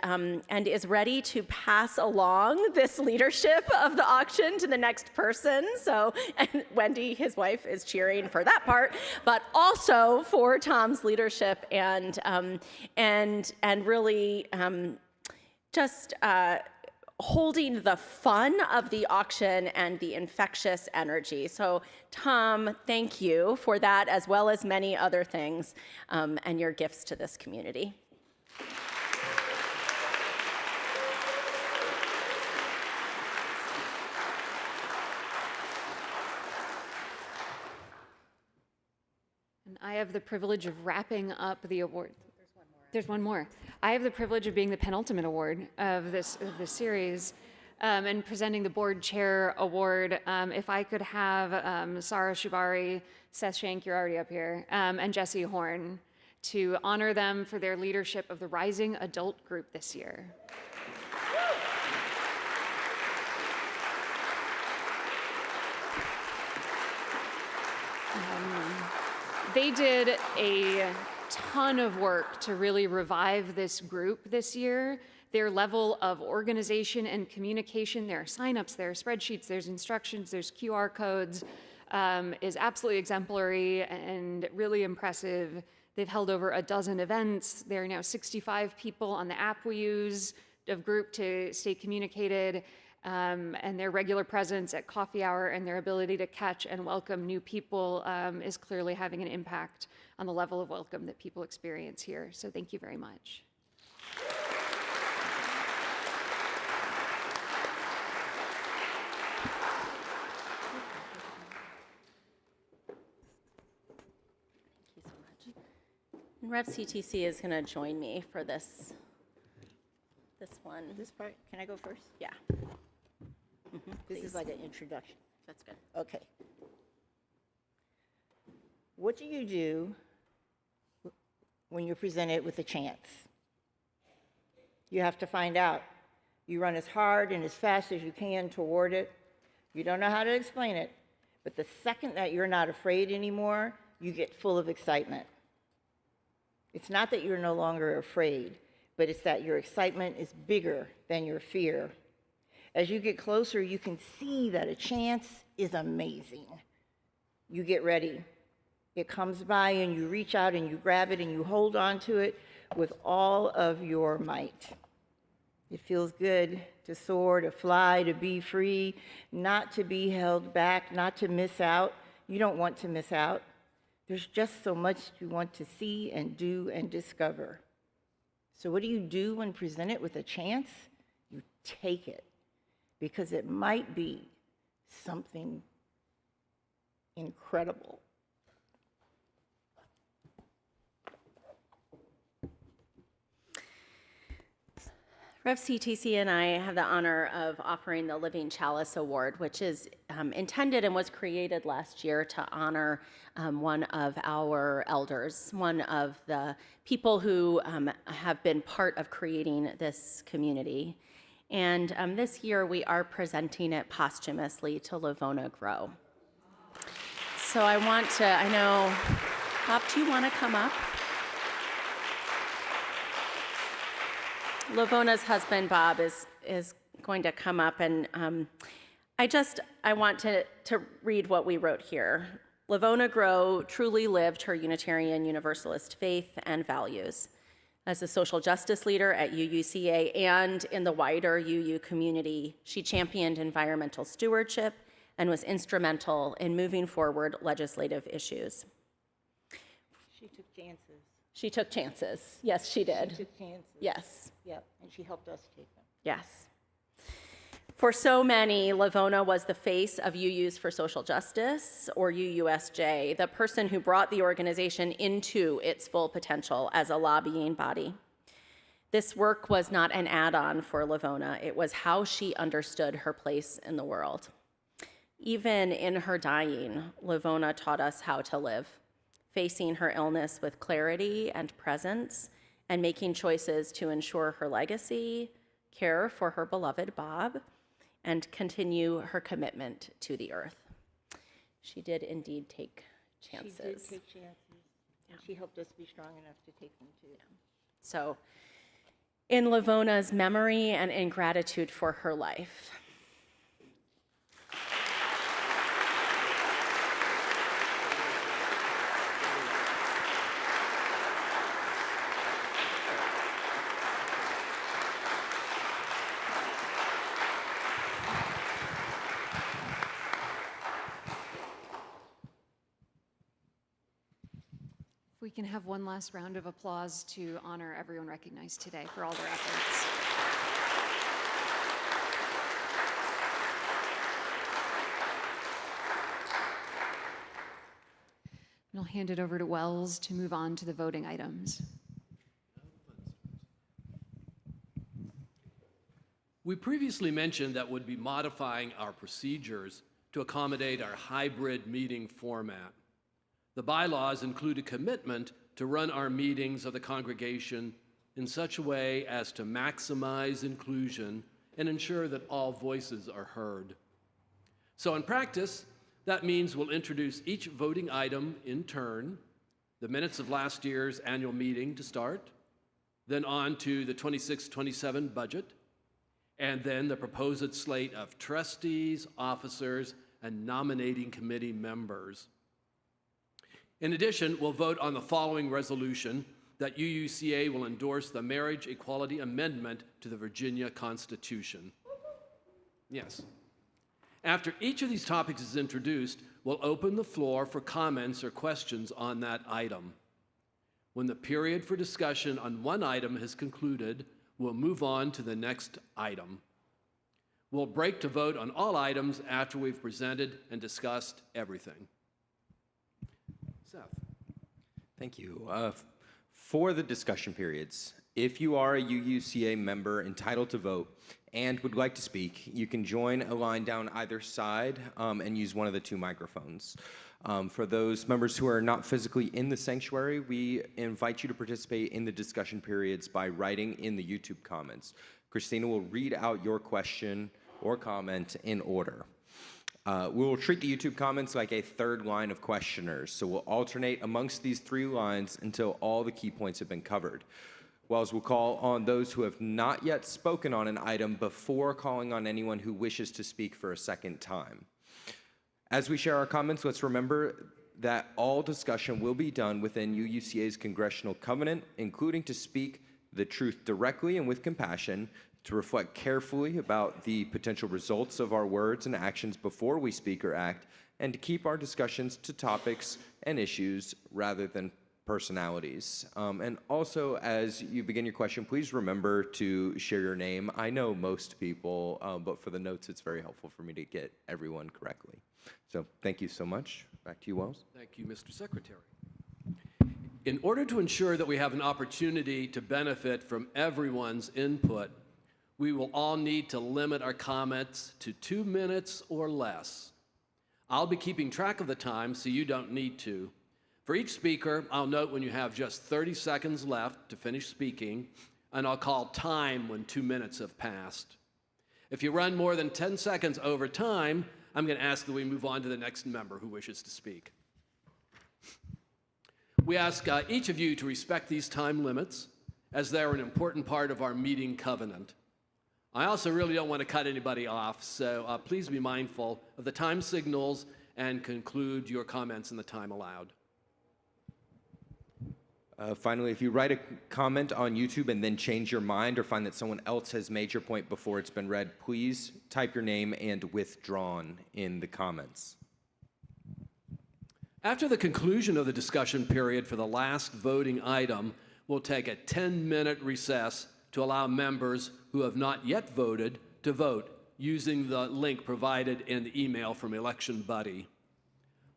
is ready to pass along this leadership of the auction to the next person. So, and Wendy, his wife, is cheering for that part, but also for Tom's leadership and really just holding the fun of the auction and the infectious energy. So Tom, thank you for that, as well as many other things, and your gifts to this community. And I have the privilege of wrapping up the award. There's one more. I have the privilege of being the penultimate award of this series and presenting the board chair award. If I could have Sarah Shubari, Seth Shank, you're already up here, and Jesse Horn to honor them for their leadership of the Rising Adult Group this year. They did a ton of work to really revive this group this year. Their level of organization and communication, there are signups, there are spreadsheets, there's instructions, there's QR codes, is absolutely exemplary and really impressive. They've held over a dozen events. There are now 65 people on the app we use of group to stay communicated. And their regular presence at coffee hour and their ability to catch and welcome new people is clearly having an impact on the level of welcome that people experience here. So thank you very much. Thank you so much. And Rev CTC is going to join me for this one. This part, can I go first? Yeah, This is like an introduction. that's good. Okay. What do you do when you're presented with a chance? You have to find out. You run as hard and as fast as you can toward it. You don't know how to explain it, but the second that you're not afraid anymore, you get full of excitement. It's not that you're no longer afraid, but it's that your excitement is bigger than your fear. As you get closer, you can see that a chance is amazing. You get ready. It comes by and you reach out and you grab it and you hold on to it with all of your might. It feels good to soar, to fly, to be free, not to be held back, not to miss out. You don't want to miss out. There's just so much you want to see and do and discover. So what do you do when presented with a chance? You take it, because it might be something incredible. Rev CTC and I have the honor of offering the Living Chalice Award, which is intended and was created last year to honor one of our elders, one of the people who have been part of creating this community. And this year we are presenting it posthumously to Lavona Grow. So I know, Bob, do you want to come up? Lavona's husband, Bob, is going to come up, and I want to read what we wrote here. Lavona Grow truly lived her Unitarian Universalist faith and values. As a social justice leader at UUCA and in the wider UU community, she championed environmental stewardship and was instrumental in moving forward legislative issues. She took chances. She took chances. Yes, she did. She took chances. Yes. Yep, and she helped us take them. Yes. For so many, Lavona was the face of UUs for Social Justice, or UUSJ, the person who brought the organization into its full potential as a lobbying body. This work was not an add-on for Lavona. It was how she understood her place in the world. Even in her dying, Lavona taught us how to live, facing her illness with clarity and presence, and making choices to ensure her legacy, care for her beloved Bob, and continue her commitment to the earth. She did indeed take chances. She did take chances, and she helped us be strong enough to take them too. So, in Lavona's memory and in gratitude for her life, We can have one last round of applause to honor everyone recognized today for all their efforts. And I'll hand it over to Wells to move on to the voting items. We previously mentioned that we'd be modifying our procedures to accommodate our hybrid meeting format. The bylaws include a commitment to run our meetings of the congregation in such a way as to maximize inclusion and ensure that all voices are heard. So in practice, that means we'll introduce each voting item in turn, the minutes of last year's annual meeting to start, then on to the 26-27 budget, and then the proposed slate of trustees, officers, and nominating committee members. In addition, we'll vote on the following resolution that UUCA will endorse the Marriage Equality Amendment to the Virginia Constitution. Yes. After each of these topics is introduced, we'll open the floor for comments or questions on that item. When the period for discussion on one item has concluded, we'll move on to the next item. We'll break to vote on all items after we've presented and discussed everything. Seth. Thank you. For the discussion periods, if you are a UUCA member entitled to vote and would like to speak, you can join a line down either side and use one of the two microphones. For those members who are not physically in the sanctuary, we invite you to participate in the discussion periods by writing in the YouTube comments. Christina will read out your question or comment in order. We will treat the YouTube comments like a third line of questioners, so we'll alternate amongst these three lines until all the key points have been covered. Wells will call on those who have not yet spoken on an item before calling on anyone who wishes to speak for a second time. As we share our comments, let's remember that all discussion will be done within UUCA's congressional covenant, including to speak the truth directly and with compassion, to reflect carefully about the potential results of our words and actions before we speak or act, and to keep our discussions to topics and issues rather than personalities. And also, as you begin your question, please remember to share your name. I know most people, but for the notes, it's very helpful for me to get everyone correctly. So thank you so much. Back to you, Wells. Thank you, Mr. Secretary. In order to ensure that we have an opportunity to benefit from everyone's input, we will all need to limit our comments to 2 minutes or less. I'll be keeping track of the time, so you don't need to. For each speaker, I'll note when you have just 30 seconds left to finish speaking, and I'll call time when 2 minutes have passed. If you run more than 10 seconds over time, I'm going to ask that we move on to the next member who wishes to speak. We ask each of you to respect these time limits, as they're an important part of our meeting covenant. I also really don't want to cut anybody off, so please be mindful of the time signals and conclude your comments in the time allowed. Finally, if you write a comment on YouTube and then change your mind or find that someone else has made your point before it's been read, please type your name and withdrawn in the comments. After the conclusion of the discussion period for the last voting item, we'll take a 10-minute recess to allow members who have not yet voted to vote using the link provided in the email from Election Buddy.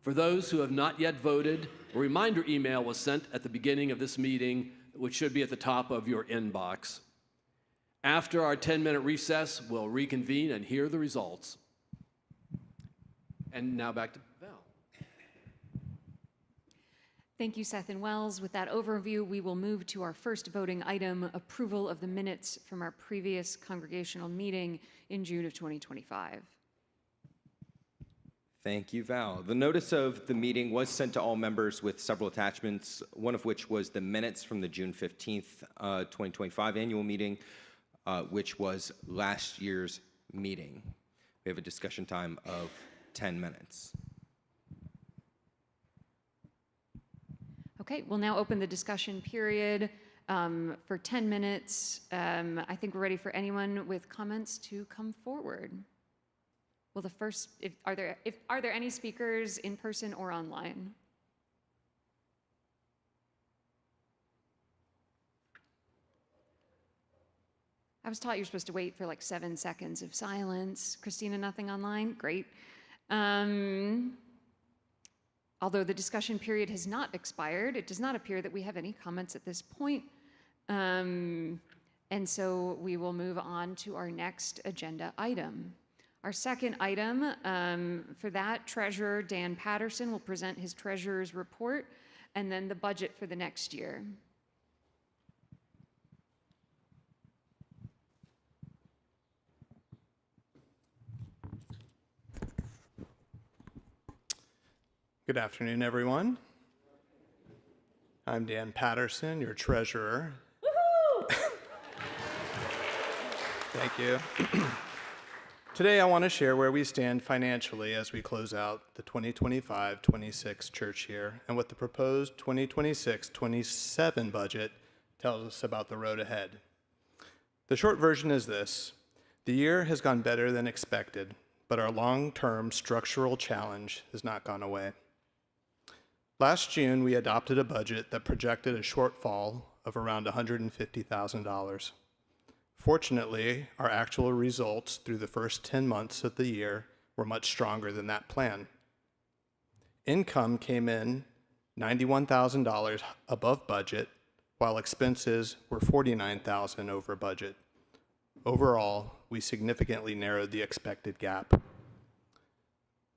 For those who have not yet voted, a reminder email was sent at the beginning of this meeting, which should be at the top of your inbox. After our 10-minute recess, we'll reconvene and hear the results. And now back to Val. Thank you, Seth and Wells. With that overview, we will move to our first voting item, approval of the minutes from our previous congregational meeting in June of 2025. Thank you, Val. The notice of the meeting was sent to all members with several attachments, one of which was the minutes from the June 15th, 2025 annual meeting, which was last year's meeting. We have a discussion time of 10 minutes. Okay, we'll now open the discussion period for 10 minutes. I think we're ready for anyone with comments to come forward. Well, the first, are there any speakers in person or online? I was taught you're supposed to wait for like 7 seconds of silence. Christina, nothing online? Great. Although the discussion period has not expired, it does not appear that we have any comments at this point. And so we will move on to our next agenda item. Our second item, for that, Treasurer Dan Patterson will present his treasurer's report and then the budget for the next year. Good afternoon, everyone. I'm Dan Patterson, your treasurer. Thank you. Today, I want to share where we stand financially as we close out the 2025-26 church year and what the proposed 2026-27 budget tells us about the road ahead. The short version is this: the year has gone better than expected, but our long-term structural challenge has not gone away. Last June, we adopted a budget that projected a shortfall of around $150,000. Fortunately, our actual results through the first 10 months of the year were much stronger than that plan. Income came in $91,000 above budget, while expenses were $49,000 over budget. Overall, we significantly narrowed the expected gap.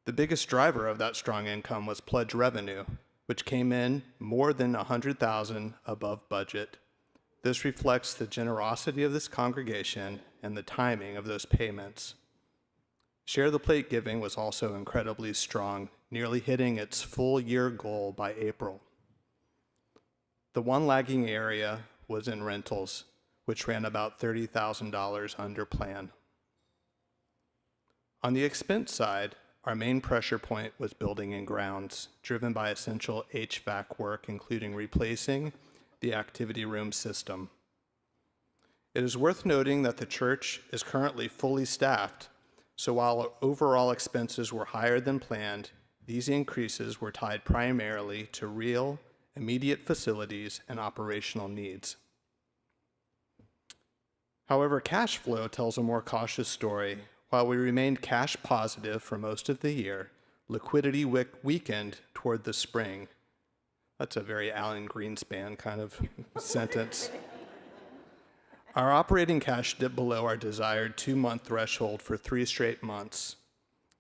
The biggest driver of that strong income was pledge revenue, which came in more than $100,000 above budget. This reflects the generosity of this congregation and the timing of those payments. Share the Plate giving was also incredibly strong, nearly hitting its full year goal by April. The one lagging area was in rentals, which ran about $30,000 under plan. On the expense side, our main pressure point was building and grounds, driven by essential HVAC work, including replacing the activity room system. It is worth noting that the church is currently fully staffed, so while overall expenses were higher than planned, these increases were tied primarily to real, immediate facilities and operational needs. However, cash flow tells a more cautious story. While we remained cash positive for most of the year, liquidity weakened toward the spring. That's a very Alan Greenspan kind of sentence. Our operating cash dipped below our desired 2-month threshold for 3 straight months.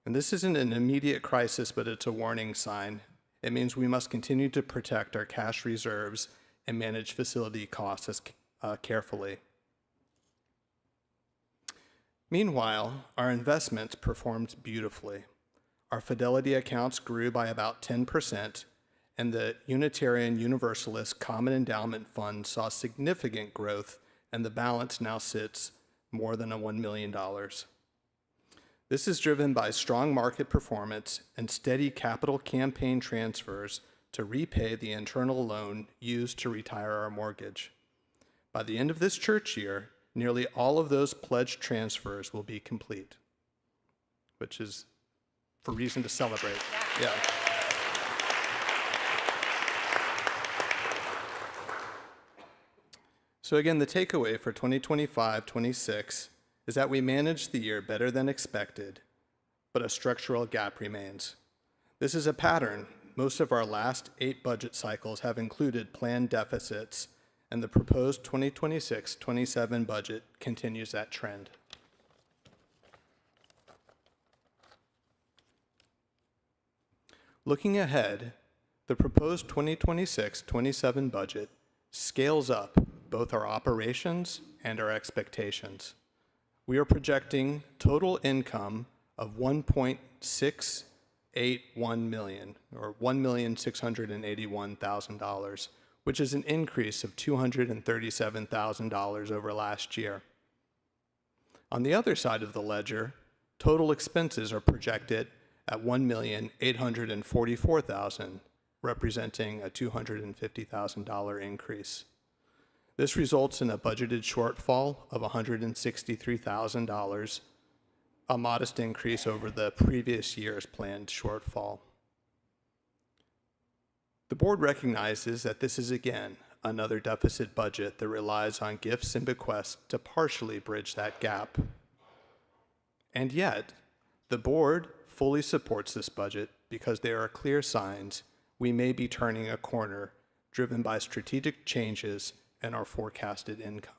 And this isn't an immediate crisis, but it's a warning sign. It means we must continue to protect our cash reserves and manage facility costs carefully. Meanwhile, our investments performed beautifully. Our Fidelity accounts grew by about 10%, and the Unitarian Universalist Common Endowment Fund saw significant growth, and the balance now sits more than $1 million. This is driven by strong market performance and steady capital campaign transfers to repay the internal loan used to retire our mortgage. By the end of this church year, nearly all of those pledged transfers will be complete, which is for reason to celebrate. Yeah. So again, the takeaway for 2025-26 is that we managed the year better than expected, but a structural gap remains. This is a pattern. Most of our last 8 budget cycles have included planned deficits, and the proposed 2026-27 budget continues that trend. Looking ahead, the proposed 2026-27 budget scales up both our operations and our expectations. We are projecting total income of $1.681 million, or $1,681,000, which is an increase of $237,000 over last year. On the other side of the ledger, total expenses are projected at $1,844,000, representing a $250,000 increase. This results in a budgeted shortfall of $163,000, a modest increase over the previous year's planned shortfall. The board recognizes that this is, again, another deficit budget that relies on gifts and bequests to partially bridge that gap. And yet, the board fully supports this budget because there are clear signs we may be turning a corner driven by strategic changes in our forecasted income.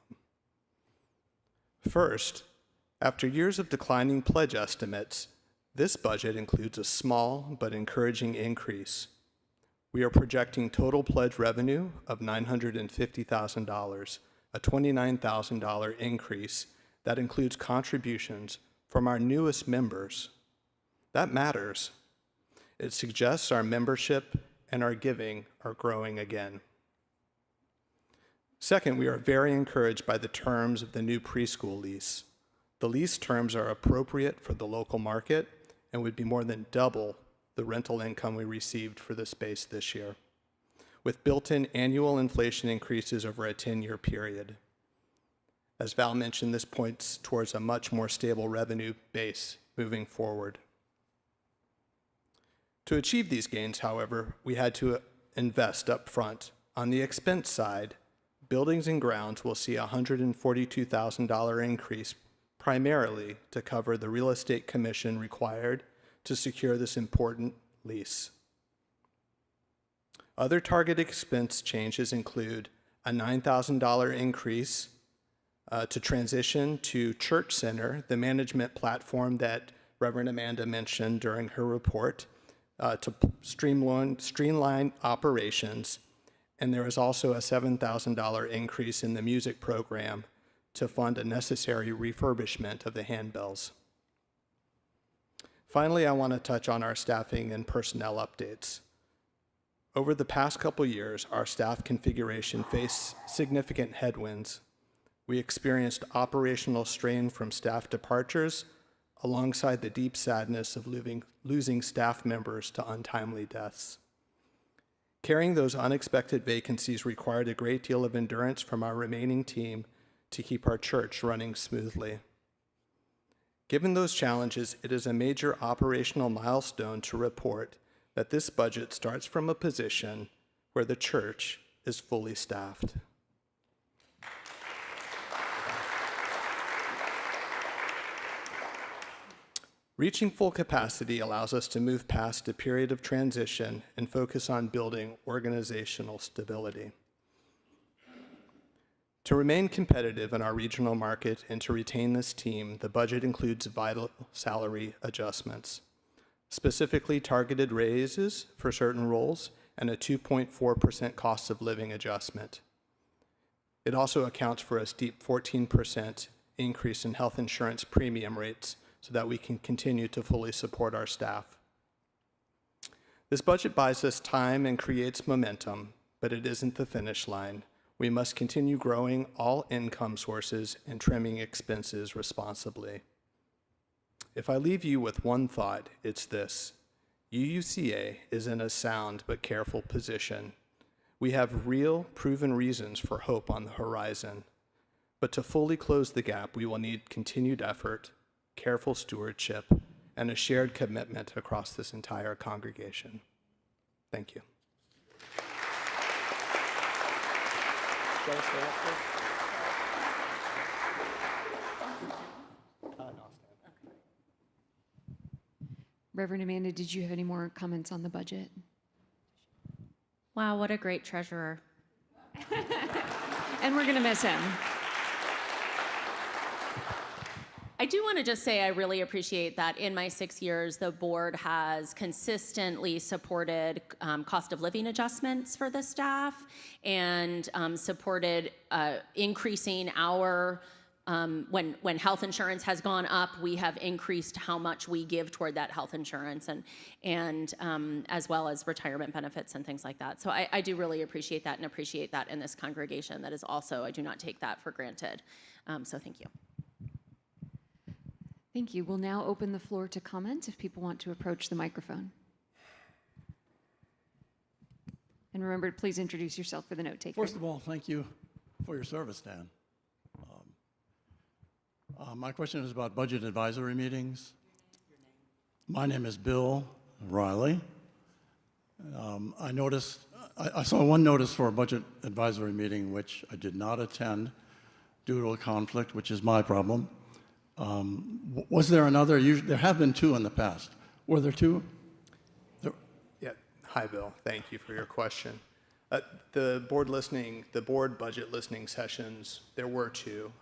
First, after years of declining pledge estimates, this budget includes a small but encouraging increase. We are projecting total pledge revenue of $950,000, a $29,000 increase that includes contributions from our newest members. That matters. It suggests our membership and our giving are growing again. Second, we are very encouraged by the terms of the new preschool lease. The lease terms are appropriate for the local market and would be more than double the rental income we received for the space this year, with built-in annual inflation increases over a 10-year period. As Val mentioned, this points towards a much more stable revenue base moving forward. To achieve these gains, however, we had to invest up front. On the expense side, buildings and grounds will see a $142,000 increase, primarily to cover the real estate commission required to secure this important lease. Other target expense changes include a $9,000 increase to transition to Church Center, the management platform that Reverend Amanda mentioned during her report, to streamline operations. And there is also a $7,000 increase in the music program to fund a necessary refurbishment of the handbells. Finally, I want to touch on our staffing and personnel updates. Over the past couple years, our staff configuration faced significant headwinds. We experienced operational strain from staff departures, alongside the deep sadness of losing staff members to untimely deaths. Carrying those unexpected vacancies required a great deal of endurance from our remaining team to keep our church running smoothly. Given those challenges, it is a major operational milestone to report that this budget starts from a position where the church is fully staffed. Reaching full capacity allows us to move past a period of transition and focus on building organizational stability. To remain competitive in our regional market and to retain this team, the budget includes vital salary adjustments, specifically targeted raises for certain roles and a 2.4% cost of living adjustment. It also accounts for a steep 14% increase in health insurance premium rates so that we can continue to fully support our staff. This budget buys us time and creates momentum, but it isn't the finish line. We must continue growing all income sources and trimming expenses responsibly. If I leave you with one thought, it's this: UUCA is in a sound but careful position. We have real, proven reasons for hope on the horizon. But to fully close the gap, we will need continued effort, careful stewardship, and a shared commitment across this entire congregation. Thank you. Reverend Amanda, did you have any more comments on the budget? Wow, what a great treasurer. And we're going to miss him. I do want to just say I really appreciate that in my 6 years, the board has consistently supported cost of living adjustments for the staff and supported increasing our, when health insurance has gone up, we have increased how much we give toward that health insurance and as well as retirement benefits and things like that. So I do really appreciate that and appreciate that in this congregation. That is also, I do not take that for granted. So thank you. Thank you. We'll now open the floor to comments if people want to approach the microphone. And remember, please introduce yourself for the note taker. First of all, thank you for your service, Dan. My question is about budget advisory meetings. My name is Bill Riley. I noticed, I saw one notice for a budget advisory meeting which I did not attend due to a conflict, which is my problem. Was there another? There have been two in the past. Were there two? Yeah. Hi, Bill. Thank you for your question. The board budget listening sessions, there were two.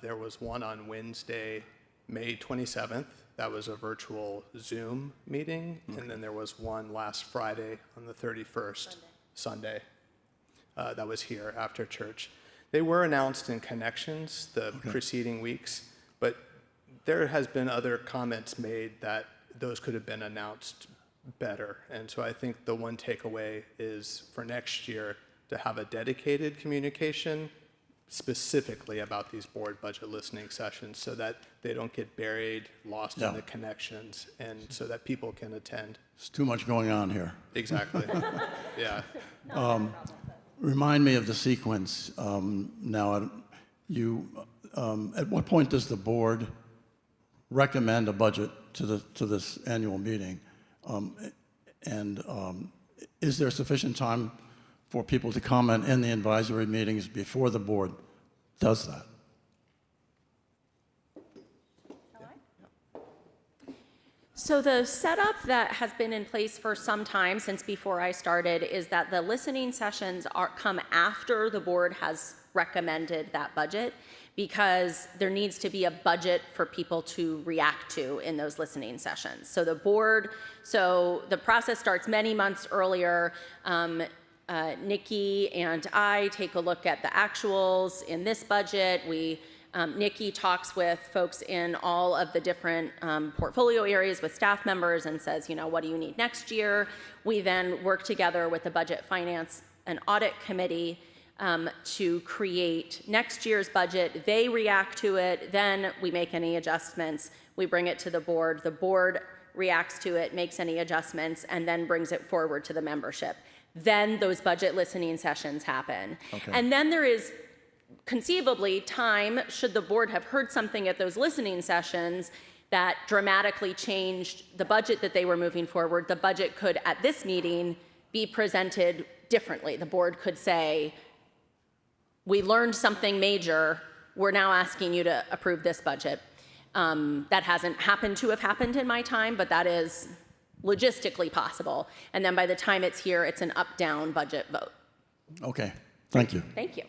There was one on Wednesday, May 27th. That was a virtual Zoom meeting. Okay. And then there was one last Friday on the 31st, Sunday. That was here after church. They were announced in Connections the preceding weeks, but there has been other comments made that those could have been announced better. And so I think the one takeaway is for next year to have a dedicated communication specifically about these board budget listening sessions so that they don't get buried, lost in the connections, and so that people can attend. There's too much going on here. Exactly. Yeah. Remind me of the sequence. Now, at what point does the board recommend a budget to this annual meeting? Is there sufficient time for people to comment in the advisory meetings before the board does that? So the setup that has been in place for some time, since before I started, is that the listening sessions come after the board has recommended that budget, because there needs to be a budget for people to react to in those listening sessions. So the process starts many months earlier. Nikki and I take a look at the actuals in this budget. Nikki talks with folks in all of the different portfolio areas with staff members and says, what do you need next year? We then work together with the Budget, Finance, and Audit Committee to create next year's budget. They react to it, then we make any adjustments. We bring it to the board reacts to it, makes any adjustments, and then brings it forward to the membership. Then those budget listening sessions happen. Okay. And then there is conceivably time, should the board have heard something at those listening sessions that dramatically changed the budget that they were moving forward, the budget could, at this meeting, be presented differently. The board could say, we learned something major, we're now asking you to approve this budget. That hasn't happened to have happened in my time, but that is logistically possible. And then by the time it's here, it's an up-down budget vote. Okay, thank you. Thank you.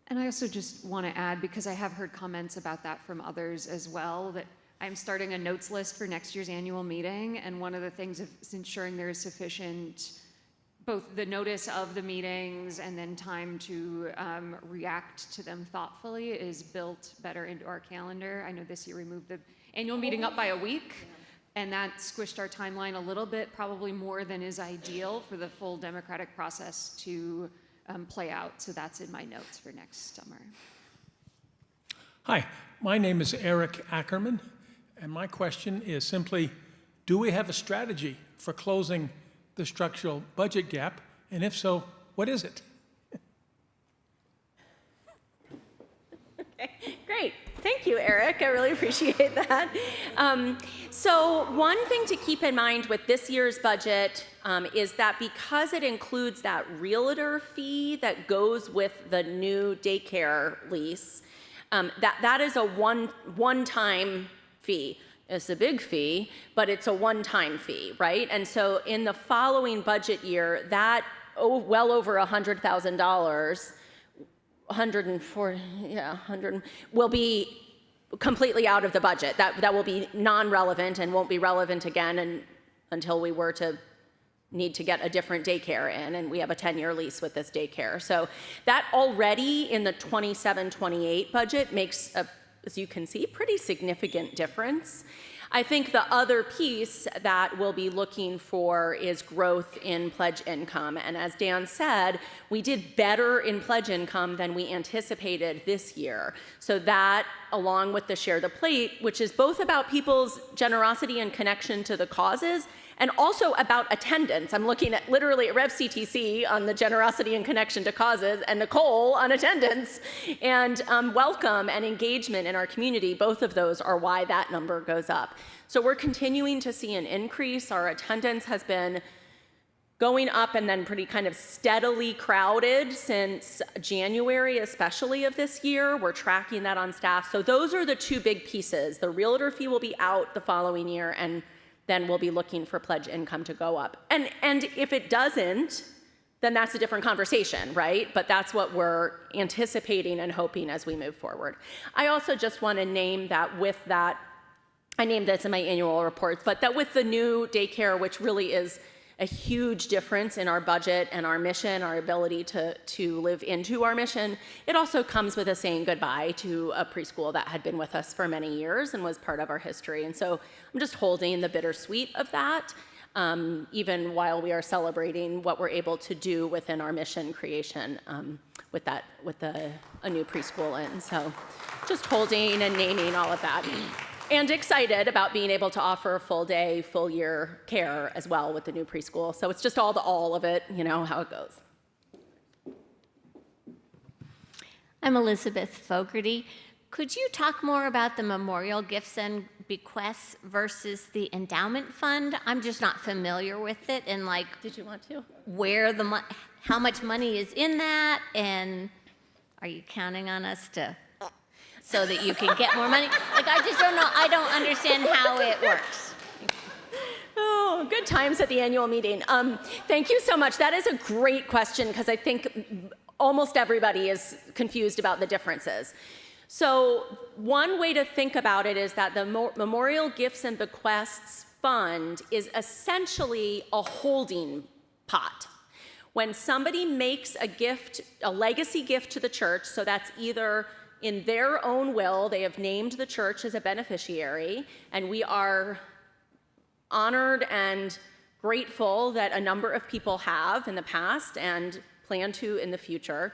And I also just want to add, because I have heard comments about that from others as well, that I'm starting a notes list for next year's annual meeting, and one of the things is ensuring there is sufficient, both the notice of the meetings and then time to react to them thoughtfully is built better into our calendar. I know this year we moved the annual meeting up by a week, and that squished our timeline a little bit, probably more than is ideal for the full democratic process to play out. So that's in my notes for next summer. Hi, my name is Eric Ackerman, and my question is simply, do we have a strategy for closing the structural budget gap? And if so, what is it? Great. Thank you, Eric. I really appreciate that. So one thing to keep in mind with this year's budget is that because it includes that realtor fee that goes with the new daycare lease, that is a one-time fee. It's a big fee, but it's a one-time fee, right? And so in the following budget year, that well over $100,000, 140, yeah, 100 will be completely out of the budget. That will be non-relevant and won't be relevant again until we were to need to get a different daycare in, and we have a 10-year lease with this daycare. So that already in the 27-28 budget makes, as you can see, pretty significant difference. I think the other piece that we'll be looking for is growth in pledge income. And as Dan said, we did better in pledge income than we anticipated this year. So that, along with the Share the Plate, which is both about people's generosity and connection to the causes, and also about attendance. I'm looking at literally at Rev CTC on the generosity and connection to causes, and Nicole on attendance, and welcome and engagement in our community. Both of those are why that number goes up. So we're continuing to see an increase. Our attendance has been going up and then pretty kind of steadily crowded since January, especially of this year. We're tracking that on staff. So those are the two big pieces. The realtor fee will be out the following year, and then we'll be looking for pledge income to go up. And if it doesn't, then that's a different conversation, right? But that's what we're anticipating and hoping as we move forward. I also just want to name that with that, I named this in my annual report, but that with the new daycare, which really is a huge difference in our budget and our mission, our ability to live into our mission, it also comes with a saying goodbye to a preschool that had been with us for many years and was part of our history. And so I'm just holding the bittersweet of that, even while we are celebrating what we're able to do within our mission creation with a new preschool in. So just holding and naming all of that. And excited about being able to offer full day, full year care as well with the new preschool. So it's just all of it, you know, how it goes. I'm Elizabeth Fogarty. Could you talk more about the memorial gifts and bequests versus the endowment fund? I'm just not familiar with it, and like, Did you want to? where how much money is in that, and are you counting on us so that you can get more money? Like, I just don't know. I don't understand how it works. Oh, good times at the annual meeting. Thank you so much. That is a great question because I think almost everybody is confused about the differences. So one way to think about it is that the Memorial Gifts and Bequests Fund is essentially a holding pot. When somebody makes a gift, a legacy gift to the church, so that's either in their own will, they have named the church as a beneficiary, and we are honored and grateful that a number of people have in the past and plan to in the future.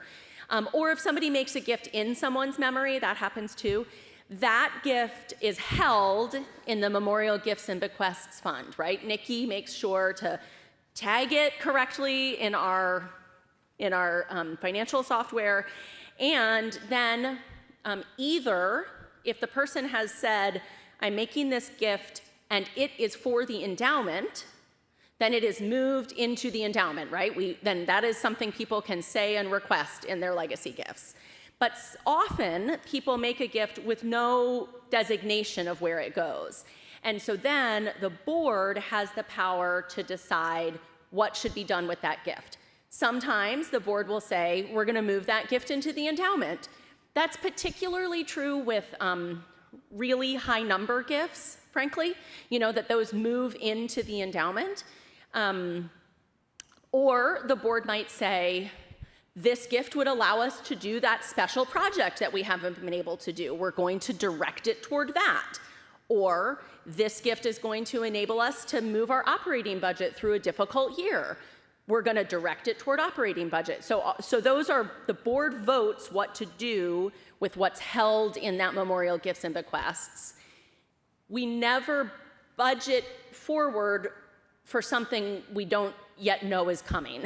Or if somebody makes a gift in someone's memory, that happens too, that gift is held in the Memorial Gifts and Bequests Fund, right? Nikki makes sure to tag it correctly in our financial software, and then either if the person has said, I'm making this gift and it is for the endowment, then it is moved into the endowment, right? Then that is something people can say and request in their legacy gifts. But often people make a gift with no designation of where it goes. And so then the board has the power to decide what should be done with that gift. Sometimes the board will say, we're going to move that gift into the endowment. That's particularly true with really high number gifts, frankly, you know, that those move into the endowment. Or the board might say, this gift would allow us to do that special project that we haven't been able to do. We're going to direct it toward that. Or this gift is going to enable us to move our operating budget through a difficult year. We're going to direct it toward operating budget. So those are, the board votes what to do with what's held in that Memorial Gifts and Bequests. We never budget forward for something we don't yet know is coming,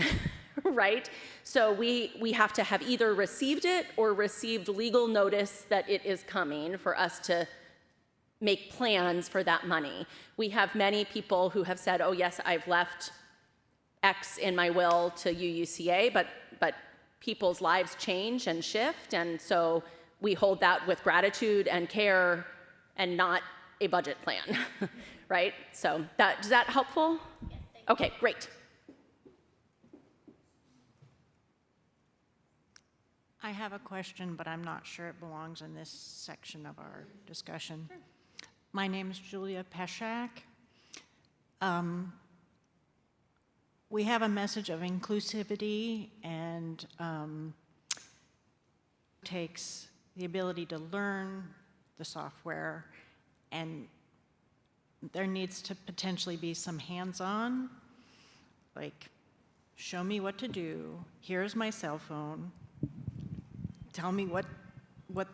right? So we have to have either received it or received legal notice that it is coming for us to make plans for that money. We have many people who have said, oh yes, I've left X in my will to UUCA, but people's lives change and shift, and so we hold that with gratitude and care and not a budget plan, right? So is that helpful? Yes, thank you. Okay, great. I have a question, but I'm not sure it belongs in this section of our discussion. Sure. My name is Julia Peshak. We have a message of inclusivity and takes the ability to learn the software, and there needs to potentially be some hands-on, like, show me what to do, here's my cell phone, tell me what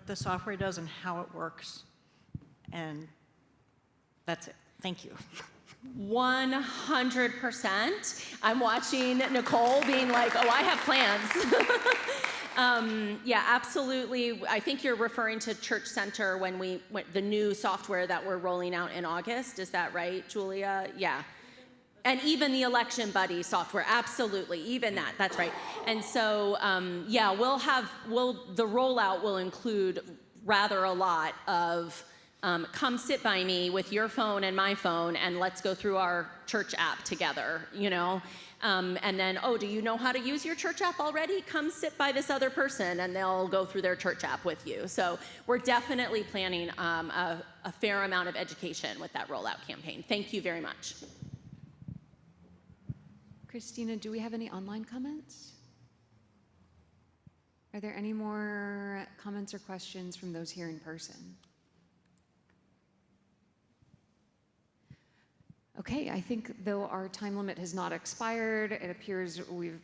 the software does and how it works, and that's it. Thank you. 100%. I'm watching Nicole being like, oh, I have plans. Yeah, absolutely. I think you're referring to Church Center when the new software that we're rolling out in August. Is that right, Julia? Yeah. And even the Election Buddy software, absolutely, even that, that's right. And so, yeah, the rollout will include rather a lot of come sit by me with your phone and my phone and let's go through our church app together, you know? And then, oh, do you know how to use your church app already? Come sit by this other person and they'll go through their church app with you. So we're definitely planning a fair amount of education with that rollout campaign. Thank you very much. Christina, do we have any online comments? Are there any more comments or questions from those here in person? Okay, I think though our time limit has not expired, it appears we've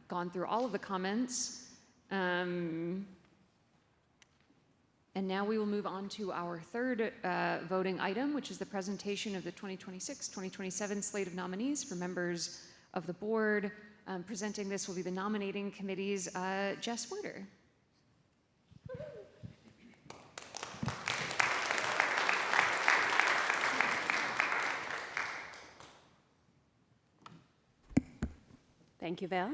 gone through all of the comments. And now we will move on to our third voting item, which is the presentation of the 2026-2027 slate of nominees for members of the board. Presenting this will be the nominating committee's Jess Werder. Thank you, Val.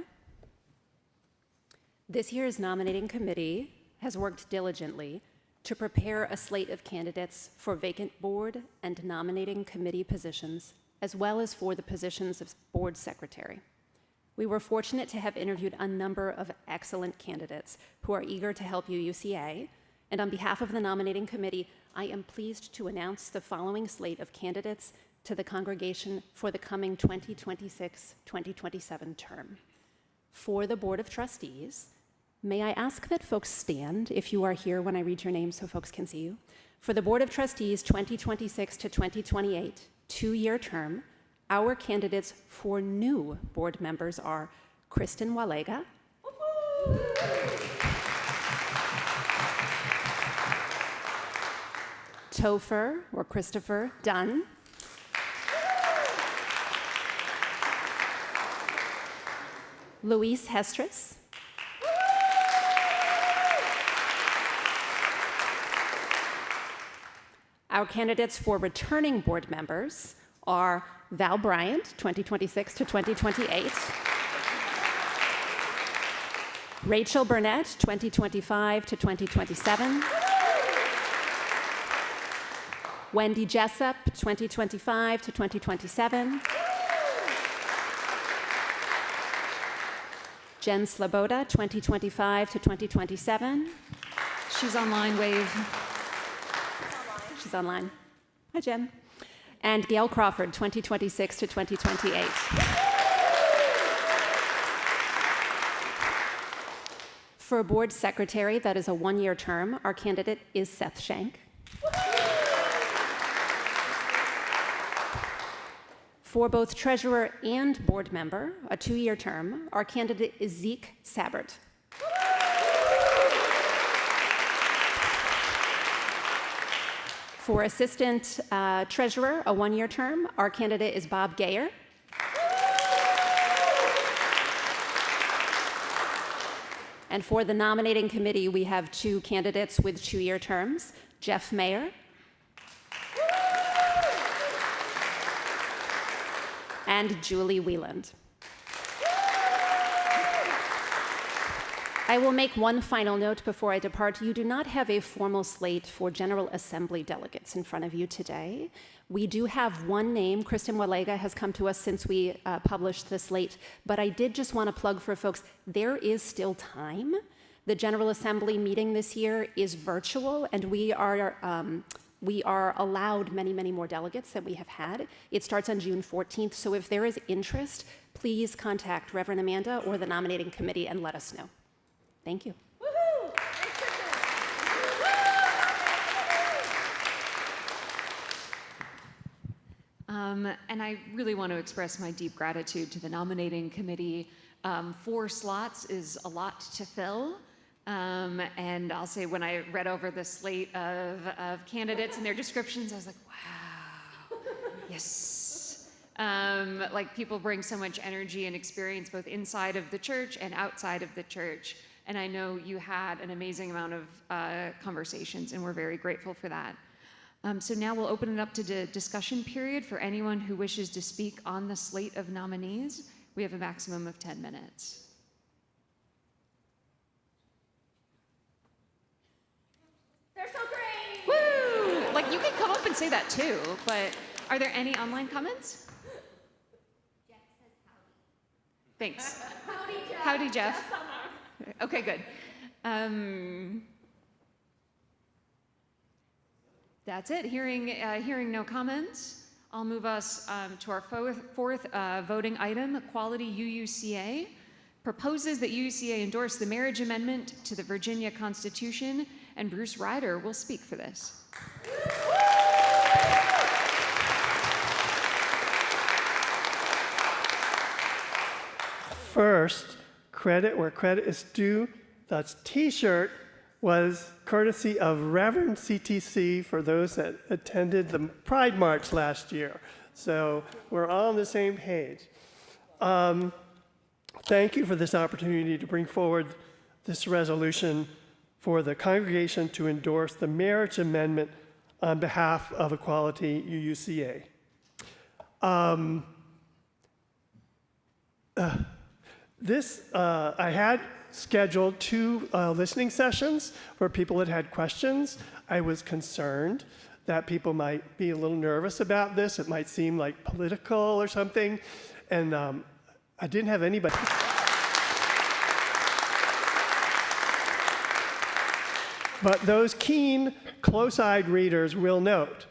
This year's nominating committee has worked diligently to prepare a slate of candidates for vacant board and nominating committee positions, as well as for the positions of board secretary. We were fortunate to have interviewed a number of excellent candidates who are eager to help UUCA, and on behalf of the nominating committee, I am pleased to announce the following slate of candidates to the congregation for the coming 2026-2027 term. For the Board of Trustees, may I ask that folks stand if you are here when I read your name so folks can see you? For the Board of Trustees 2026 to 2028, two-year term, our candidates for new board members are Kristen Walega, Topher or Christopher Dunn, Luis Hestris, our candidates for returning board members are Val Bryant, 2026 to 2028, Rachel Burnett, 2025 to 2027, Wendy Jessup, 2025 to 2027, Jen Sloboda, 2025 to 2027. She's online, wave. She's online. Hi, Jen. And Gail Crawford, 2026 to 2028. For board secretary, that is a one-year term, our candidate is Seth Shank. For both treasurer and board member, a two-year term, our candidate is Zeke Sabert. For assistant treasurer, a one-year term, our candidate is Bob Gayer. And for the nominating committee, we have 2 candidates with 2-year terms, Jeff Mayer and Julie Wieland. I will make one final note before I depart. You do not have a formal slate for General Assembly delegates in front of you today. We do have one name. Kristen Walega has come to us since we published the slate, but I did just want to plug for folks, there is still time. The General Assembly meeting this year is virtual, and we are allowed many, many more delegates than we have had. It starts on June 14th, so if there is interest, please contact Reverend Amanda or the nominating committee and let us know. Thank you. And I really want to express my deep gratitude to the nominating committee. 4 slots is a lot to fill. And I'll say when I read over the slate of candidates and their descriptions, I was like, wow, yes. Like people bring so much energy and experience both inside of the church and outside of the church. And I know you had an amazing amount of conversations, and we're very grateful for that. So now we'll open it up to the discussion period for anyone who wishes to speak on the slate of nominees. We have a maximum of 10 minutes. They're so great. Woo! Like you can come up and say that too, but are there any online comments? Jeff says howdy. Thanks. Howdy, Jeff. Howdy, Jeff. Okay, good. That's it. Hearing no comments, I'll move us to our fourth voting item. Equality UUCA proposes that UUCA endorse the marriage amendment to the Virginia Constitution, and Bruce Ryder will speak for this. First, credit where credit is due. That T-shirt was courtesy of Reverend CTC for those that attended the Pride March last year. So we're all on the same page. Thank you for this opportunity to bring forward this resolution for the congregation to endorse the marriage amendment on behalf of Equality UUCA. I had scheduled 2 listening sessions where people had questions. I was concerned that people might be a little nervous about this. It might seem like political or something. And I didn't have anybody. But those keen, close-eyed readers will note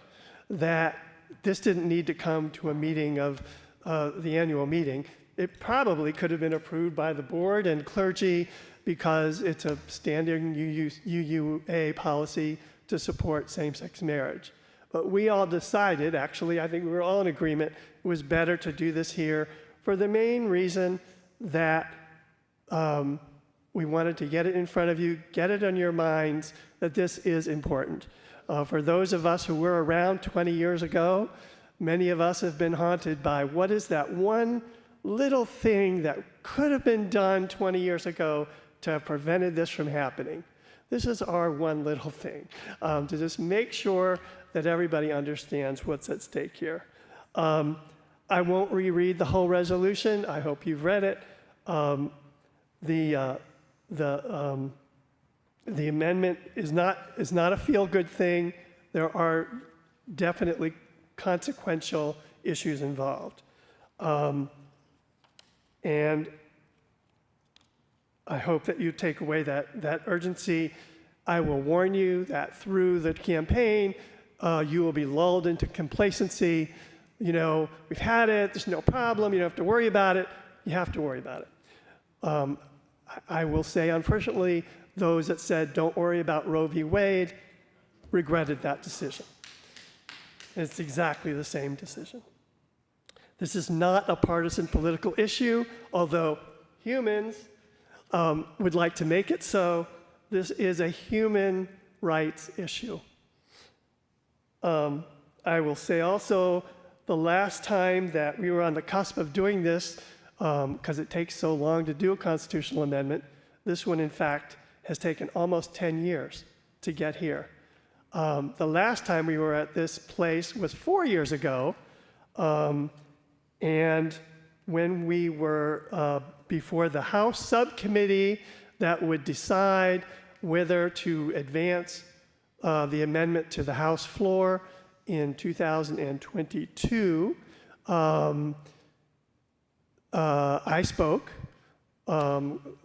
that this didn't need to come to a meeting of the annual meeting. It probably could have been approved by the board and clergy because it's a standing UUA policy to support same-sex marriage. But we all decided, actually, I think we were all in agreement, it was better to do this here for the main reason that we wanted to get it in front of you, get it on your minds that this is important. For those of us who were around 20 years ago, many of us have been haunted by what is that one little thing that could have been done 20 years ago to have prevented this from happening. This is our one little thing, to just make sure that everybody understands what's at stake here. I won't reread the whole resolution. I hope you've read it. The amendment is not a feel-good thing. There are definitely consequential issues involved. And I hope that you take away that urgency. I will warn you that through the campaign, you will be lulled into complacency. You know, we've had it, there's no problem, you don't have to worry about it. You have to worry about it. I will say, unfortunately, those that said, don't worry about Roe v. Wade, regretted that decision. It's exactly the same decision. This is not a partisan political issue, although humans would like to make it so. This is a human rights issue. I will say also, the last time that we were on the cusp of doing this, because it takes so long to do a constitutional amendment, This one, in fact, has taken almost 10 years to get here. The last time we were at this place was 4 years ago, and when we were before the House subcommittee that would decide whether to advance the amendment to the House floor in 2022, I spoke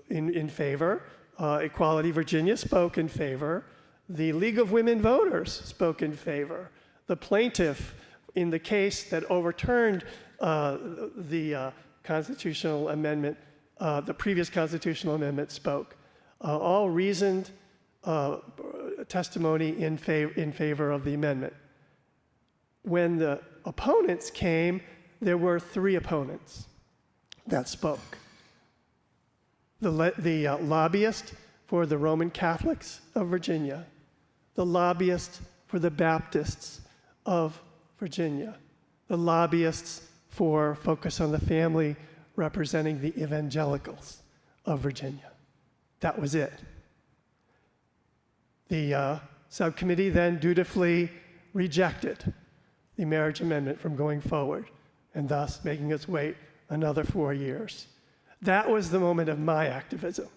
in favor. Equality Virginia spoke in favor. The League of Women Voters spoke in favor. The plaintiff in the case that overturned the constitutional amendment, the previous constitutional amendment, spoke. All reasoned testimony in favor of the amendment. When the opponents came, there were 3 opponents that spoke. The lobbyist for the Roman Catholics of Virginia, the lobbyist for the Baptists of Virginia, the lobbyists for Focus on the Family representing the evangelicals of Virginia. That was it. The subcommittee then dutifully rejected the marriage amendment from going forward, and thus making us wait another 4 years. That was the moment of my activism.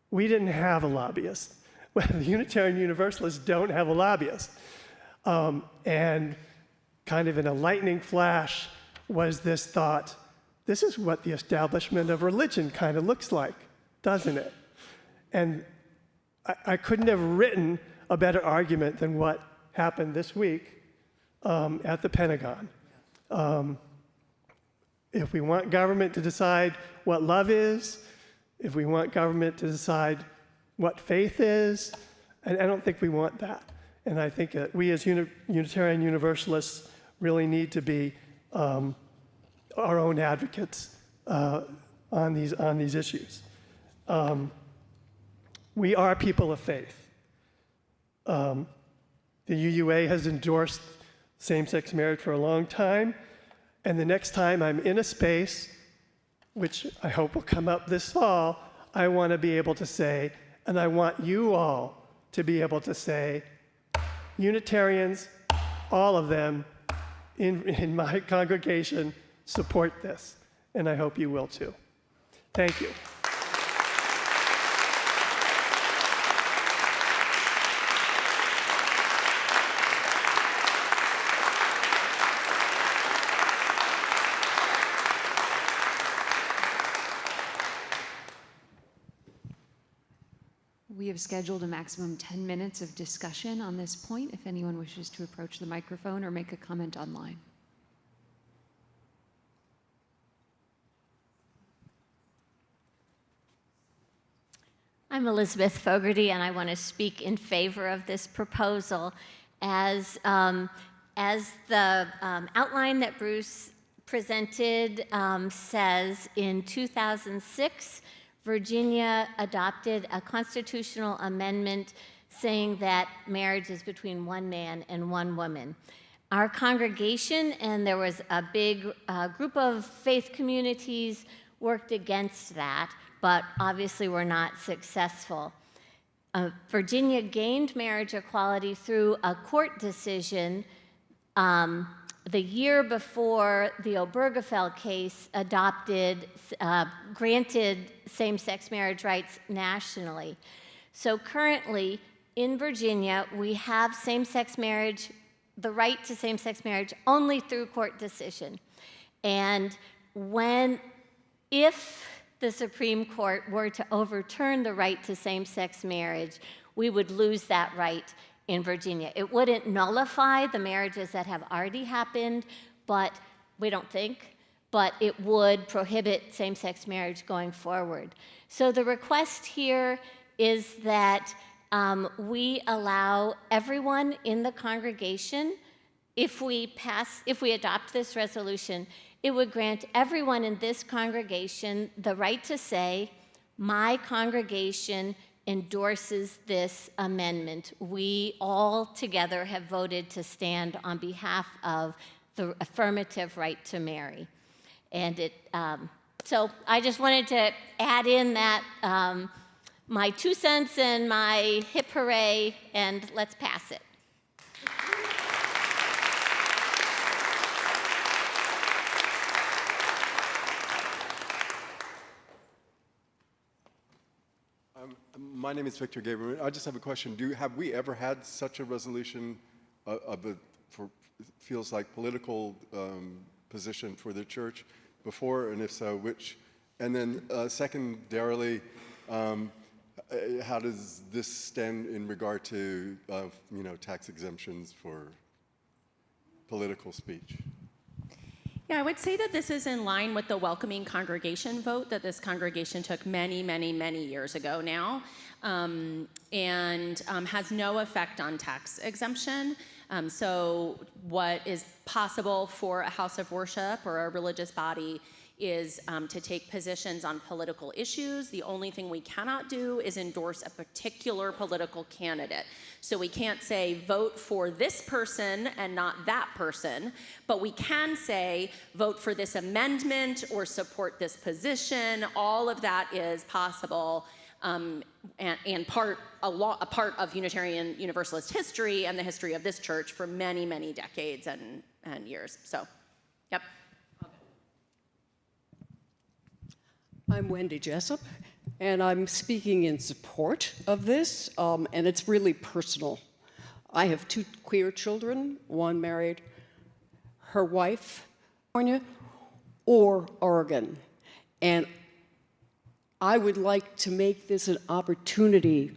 We didn't have a lobbyist. Well, the Unitarian Universalists don't have a lobbyist. And kind of in a lightning flash was this thought, this is what the establishment of religion kind of looks like, doesn't it? And I couldn't have written a better argument than what happened this week at the Pentagon. If we want government to decide what love is, if we want government to decide what faith is, and I don't think we want that. And I think that we as Unitarian Universalists really need to be our own advocates on these issues. We are people of faith. The UUA has endorsed same-sex marriage for a long time, and the next time I'm in a space, which I hope will come up this fall, I want to be able to say, and I want you all to be able to say, Unitarians, all of them in my congregation, support this, and I hope you will too. Thank you. We have scheduled a maximum 10 minutes of discussion on this point if anyone wishes to approach the microphone or make a comment online. I'm Elizabeth Fogarty, and I want to speak in favor of this proposal. As the outline that Bruce presented says, in 2006, Virginia adopted a constitutional amendment saying that marriage is between one man and one woman. Our congregation, and there was a big group of faith communities, worked against that, but obviously were not successful. Virginia gained marriage equality through a court decision the year before the Obergefell case granted same-sex marriage rights nationally. So currently, in Virginia, we have same-sex marriage, the right to same-sex marriage, only through court decision. And if the Supreme Court were to overturn the right to same-sex marriage, we would lose that right in Virginia. It wouldn't nullify the marriages that have already happened, but we don't think, but it would prohibit same-sex marriage going forward. So the request here is that we allow everyone in the congregation, if we adopt this resolution, it would grant everyone in this congregation the right to say, my congregation endorses this amendment. We all together have voted to stand on behalf of the affirmative right to marry. And so I just wanted to add in that my 2 cents and my hip hooray, and let's pass it. My name is Victor Gabriel. I just have a question. Have we ever had such a resolution feels like political position for the church before, and if so, which? And then secondarily, how does this stand in regard to tax exemptions for political speech? Yeah, I would say that this is in line with the welcoming congregation vote that this congregation took many, many, many years ago now, and has no effect on tax exemption. So what is possible for a house of worship or a religious body is to take positions on political issues. The only thing we cannot do is endorse a particular political candidate. So we can't say vote for this person and not that person, but we can say vote for this amendment or support this position. All of that is possible and a part of Unitarian Universalist history and the history of this church for many, many decades and years. So, yep. I'm Wendy Jessup, and I'm speaking in support of this, and it's really personal. I have 2 queer children, one married, her wife, California or Oregon, and I would like to make this an opportunity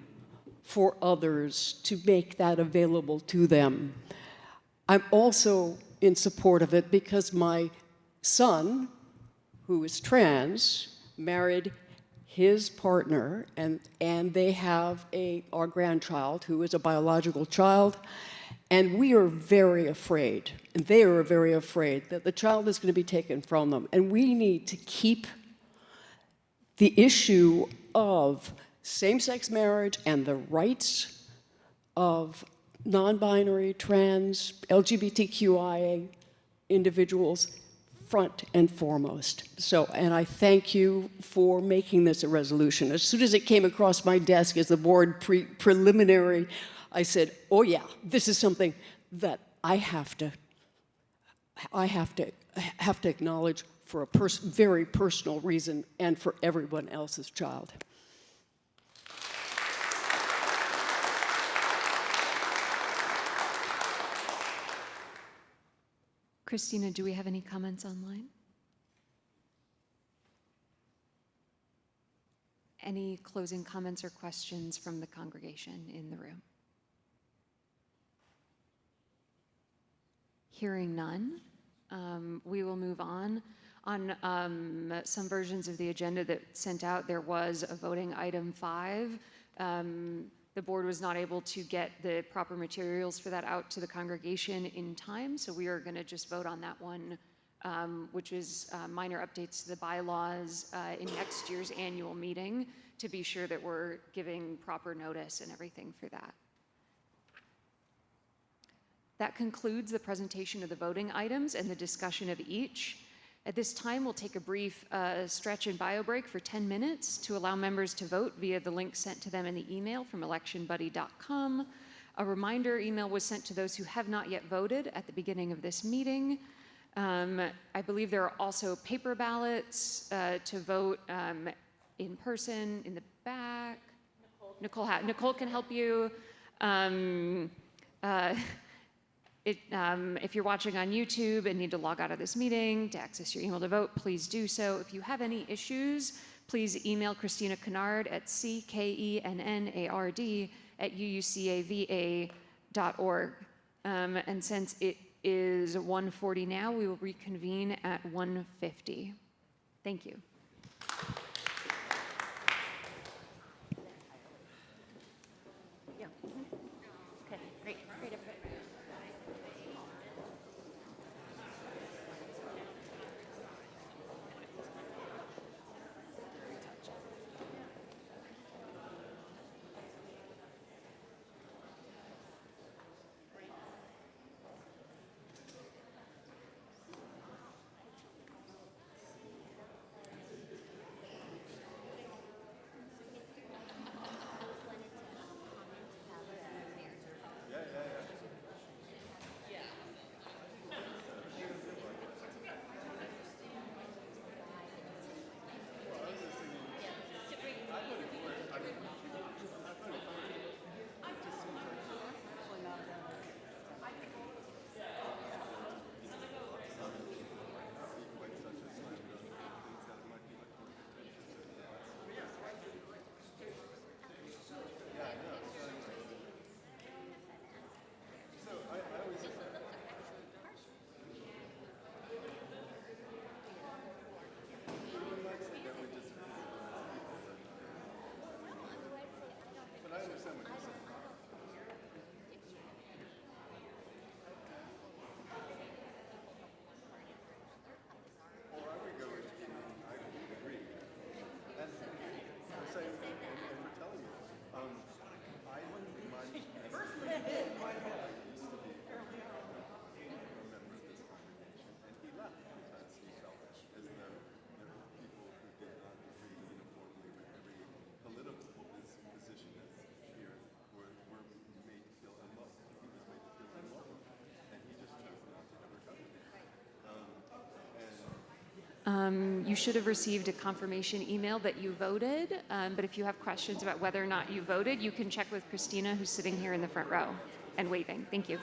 for others to make that available to them. I'm also in support of it because my son, who is trans, married his partner, and they have our grandchild who is a biological child, and we are very afraid, and they are very afraid that the child is going to be taken from them, and we need to keep the issue of same-sex marriage and the rights of non-binary, trans, LGBTQIA individuals front and foremost. So, and I thank you for making this a resolution. As soon as it came across my desk as the board preliminary, I said, oh yeah, this is something that I have to acknowledge for a very personal reason and for everyone else's child. Christina, do we have any comments online? Any closing comments or questions from the congregation in the room? Hearing none, we will move on. On some versions of the agenda that sent out, there was a voting item 5. The board was not able to get the proper materials for that out to the congregation in time, so we are going to just vote on that one, which is minor updates to the bylaws in next year's annual meeting to be sure that we're giving proper notice and everything for that. That concludes the presentation of the voting items and the discussion of each. At this time, we'll take a brief stretch and bio break for 10 minutes to allow members to vote via the link sent to them in the email from electionbuddy.com. A reminder email was sent to those who have not yet voted at the beginning of this meeting. I believe there are also paper ballots to vote in person in the back. Nicole can help you. If you're watching on YouTube and need to log out of this meeting to access your email to vote, please do so. If you have any issues, please email Christina Kennard at ckennard@uucava.org. And since it is 1:40 now, we will reconvene at 1:50. Thank you. understand what you're saying. Or I would go, I would agree. And for saying, and for telling me, I wouldn't mind. I used to be a member of this congregation, and he left because he felt as though there were people who did not agree uniformly with every political position that's here were made to feel unwelcome. He was made to feel unwelcome, and he just chose not to ever come. You should have received a confirmation email that you voted, but if you have questions about whether or not you voted, you can check with Christina, who's sitting here in the front row and waving. Thank you.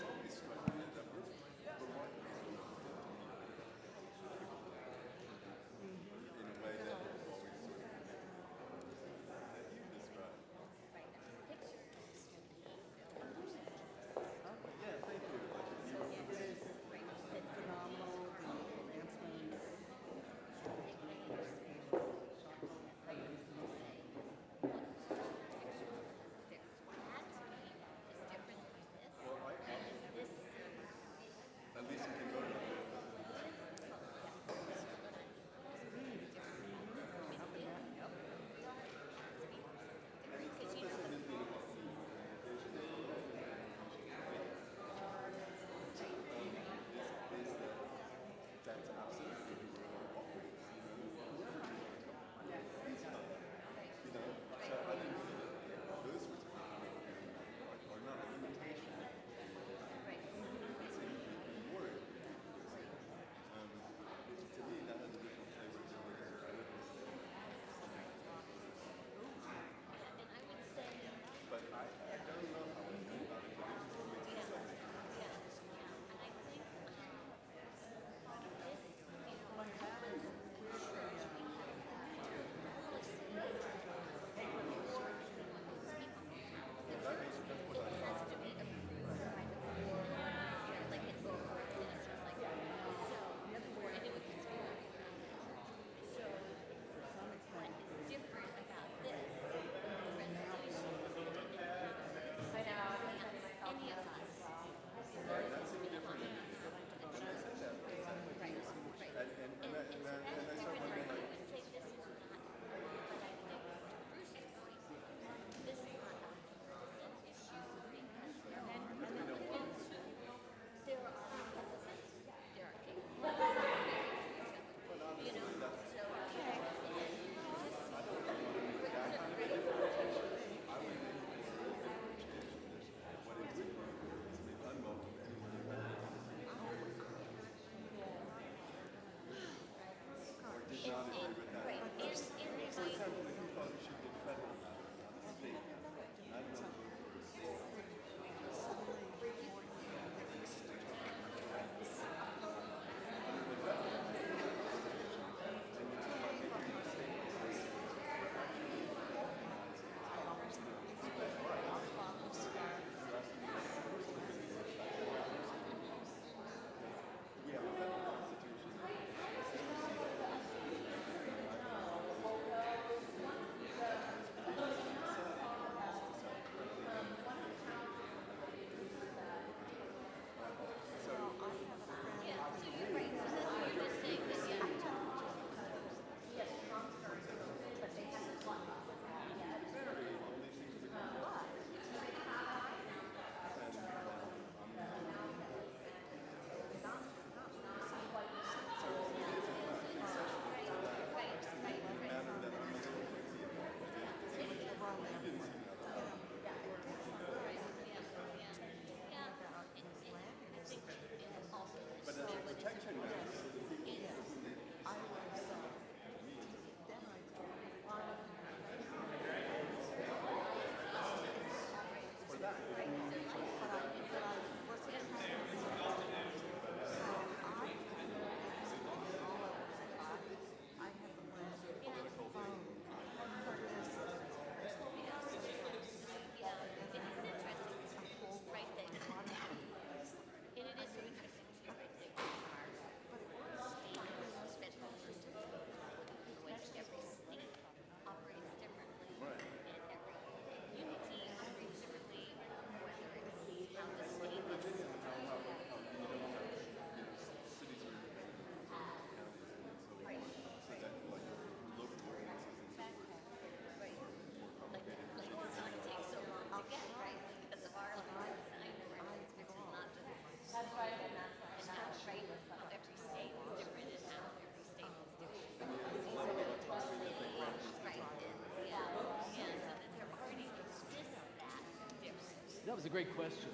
That was a great question.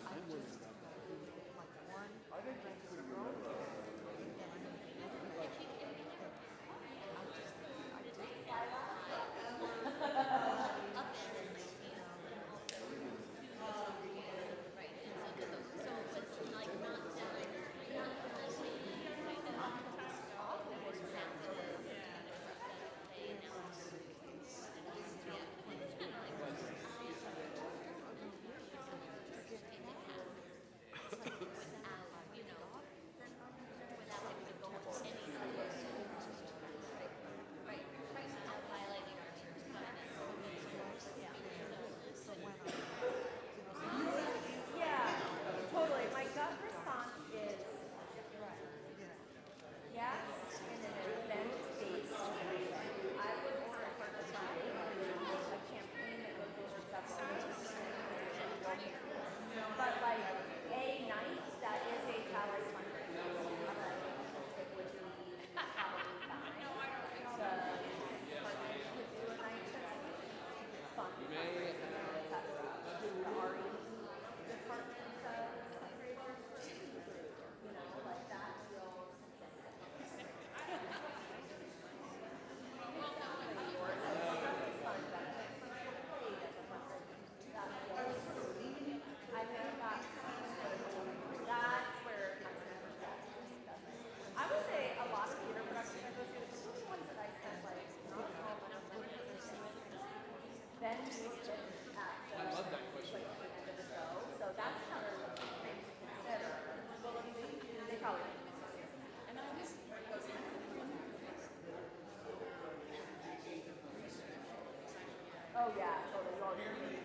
Oh yeah, totally.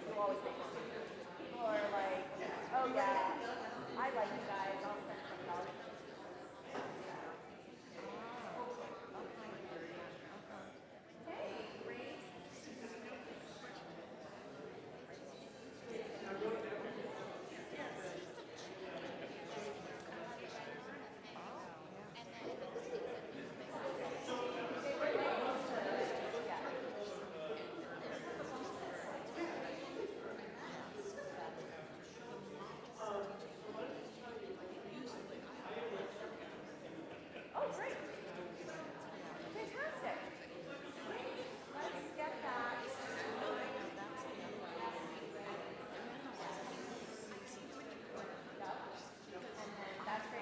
You always make it. People are like, oh yeah, I like you guys. I'll spend $20. Hey, great. Oh, great. Fantastic. Let's get that.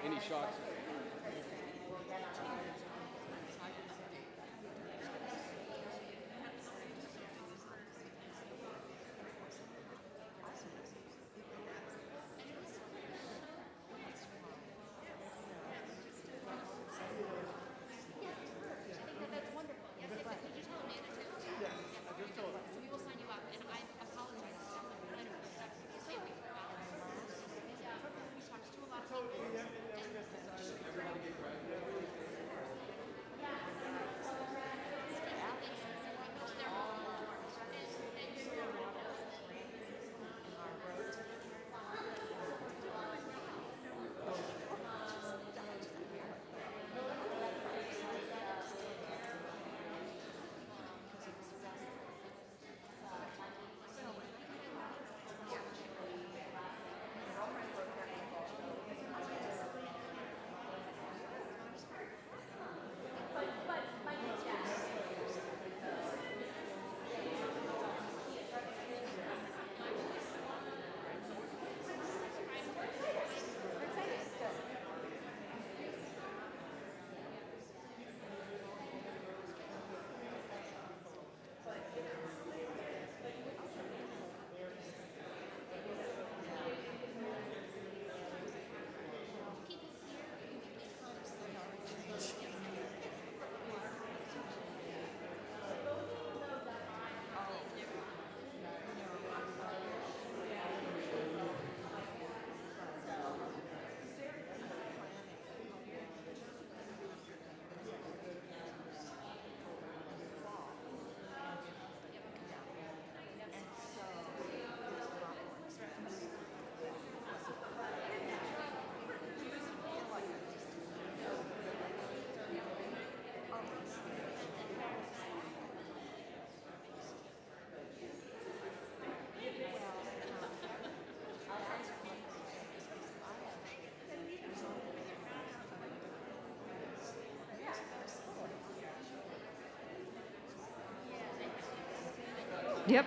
Any shots? Yep.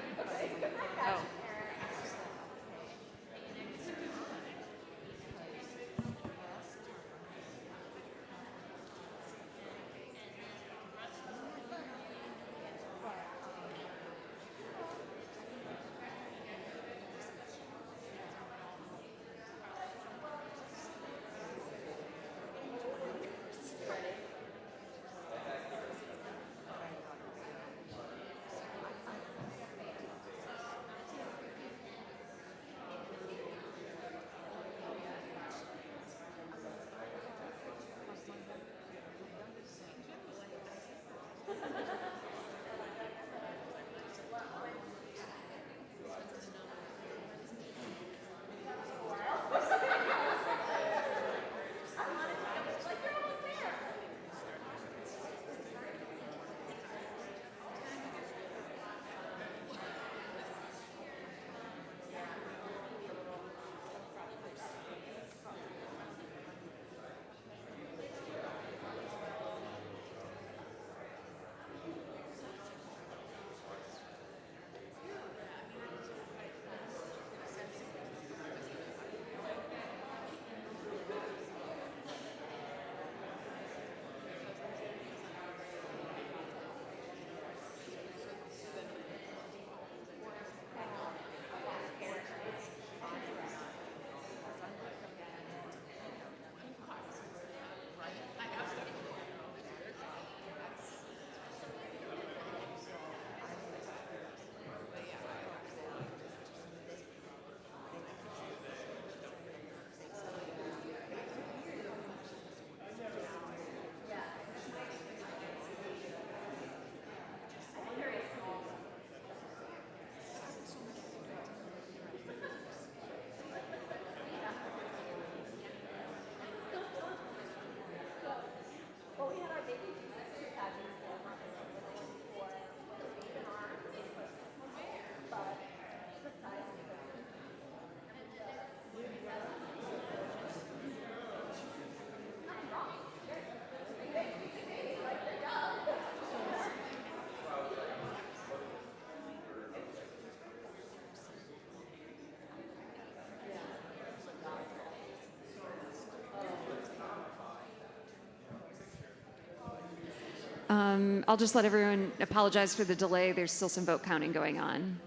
I'll just let everyone apologize for the delay. There's still some vote counting going on.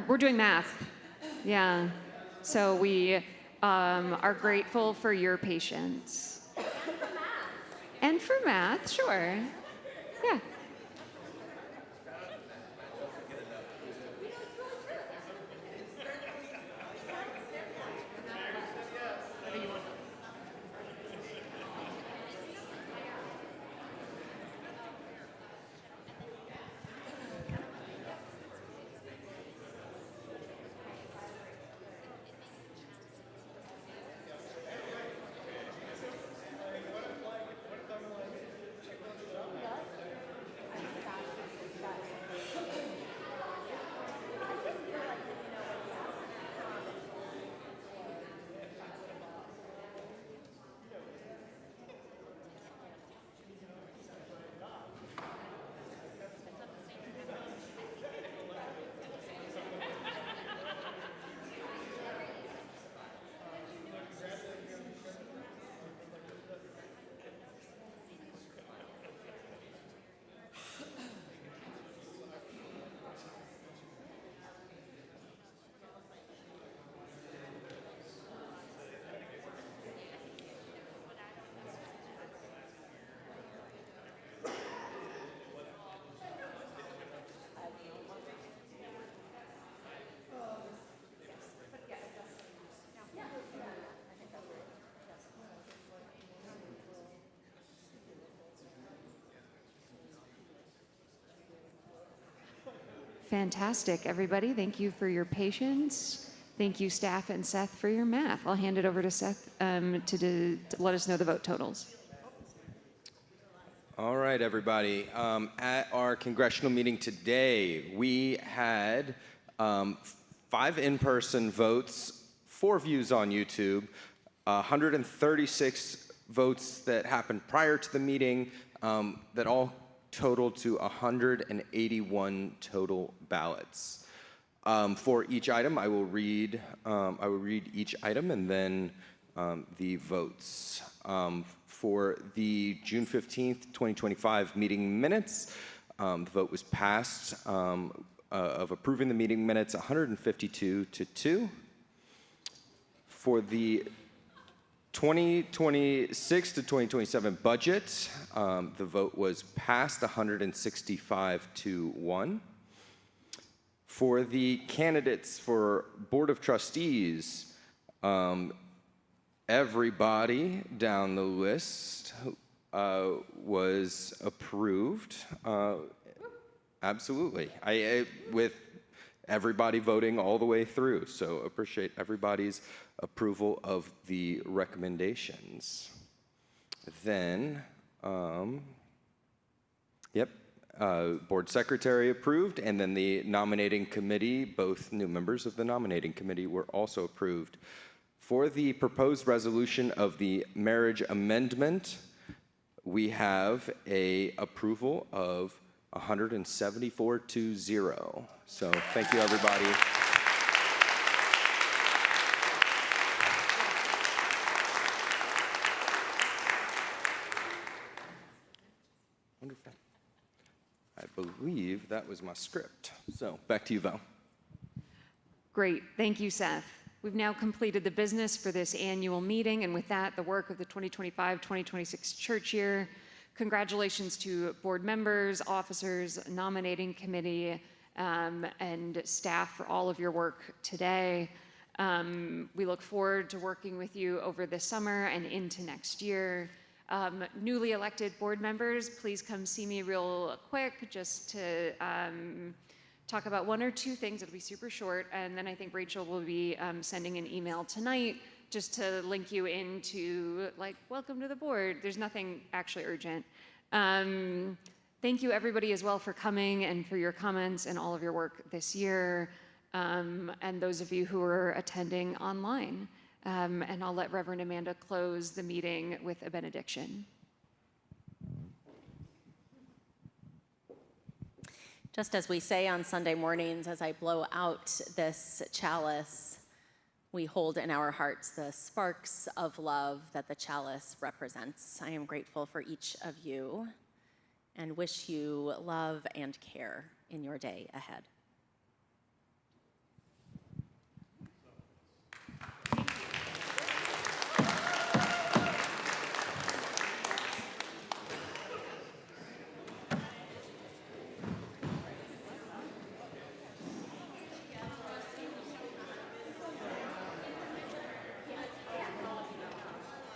We're doing math. Yeah. So we are grateful for your patience. And for math, sure. Yeah. Fantastic, everybody. Thank you for your patience. Thank you, staff and Seth, for your math. I'll hand it over to Seth to let us know the vote totals. All right, everybody. At our congressional meeting today, we had 5 in-person votes, 4 views on YouTube, 136 votes that happened prior to the meeting that all total to 181 total ballots. For each item, I will read each item and then the votes. For the June 15th, 2025 meeting minutes, the vote was passed of approving the meeting minutes 152 to 2. For the 2026 to 2027 budget, the vote was passed 165 to 1. For the candidates for Board of Trustees, everybody down the list was approved. Absolutely. With everybody voting all the way through. So appreciate everybody's approval of the recommendations. Then, Board Secretary approved, and then the nominating committee, both new members of the nominating committee were also approved. For the proposed resolution of the marriage amendment, we have a approval of 174 to 0. So thank you, everybody. Wonderful. I believe that was my script. So back to you, Val. Great. Thank you, Seth. We've now completed the business for this annual meeting, and with that, the work of the 2025-2026 church year. Congratulations to board members, officers, nominating committee, and staff for all of your work today. We look forward to working with you over the summer and into next year. Newly elected board members, please come see me real quick just to talk about one or two things. It'll be super short, and then I think Rachel will be sending an email tonight just to link you into, like, welcome to the board. There's nothing actually urgent. Thank you, everybody, as well, for coming and for your comments and all of your work this year, and those of you who are attending online. And I'll let Reverend Amanda close the meeting with a benediction. Just as we say on Sunday mornings, as I blow out this chalice, we hold in our hearts the sparks of love that the chalice represents. I am grateful for each of you and wish you love and care in your day ahead.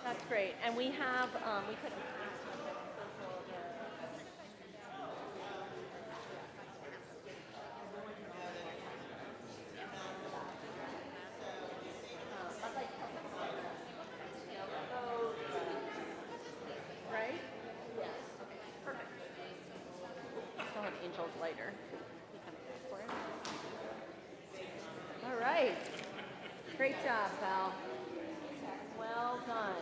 That's great. And we have, we could have right? Yes. Okay. Perfect. Still have angels later. All right. Great job, Val. Well done.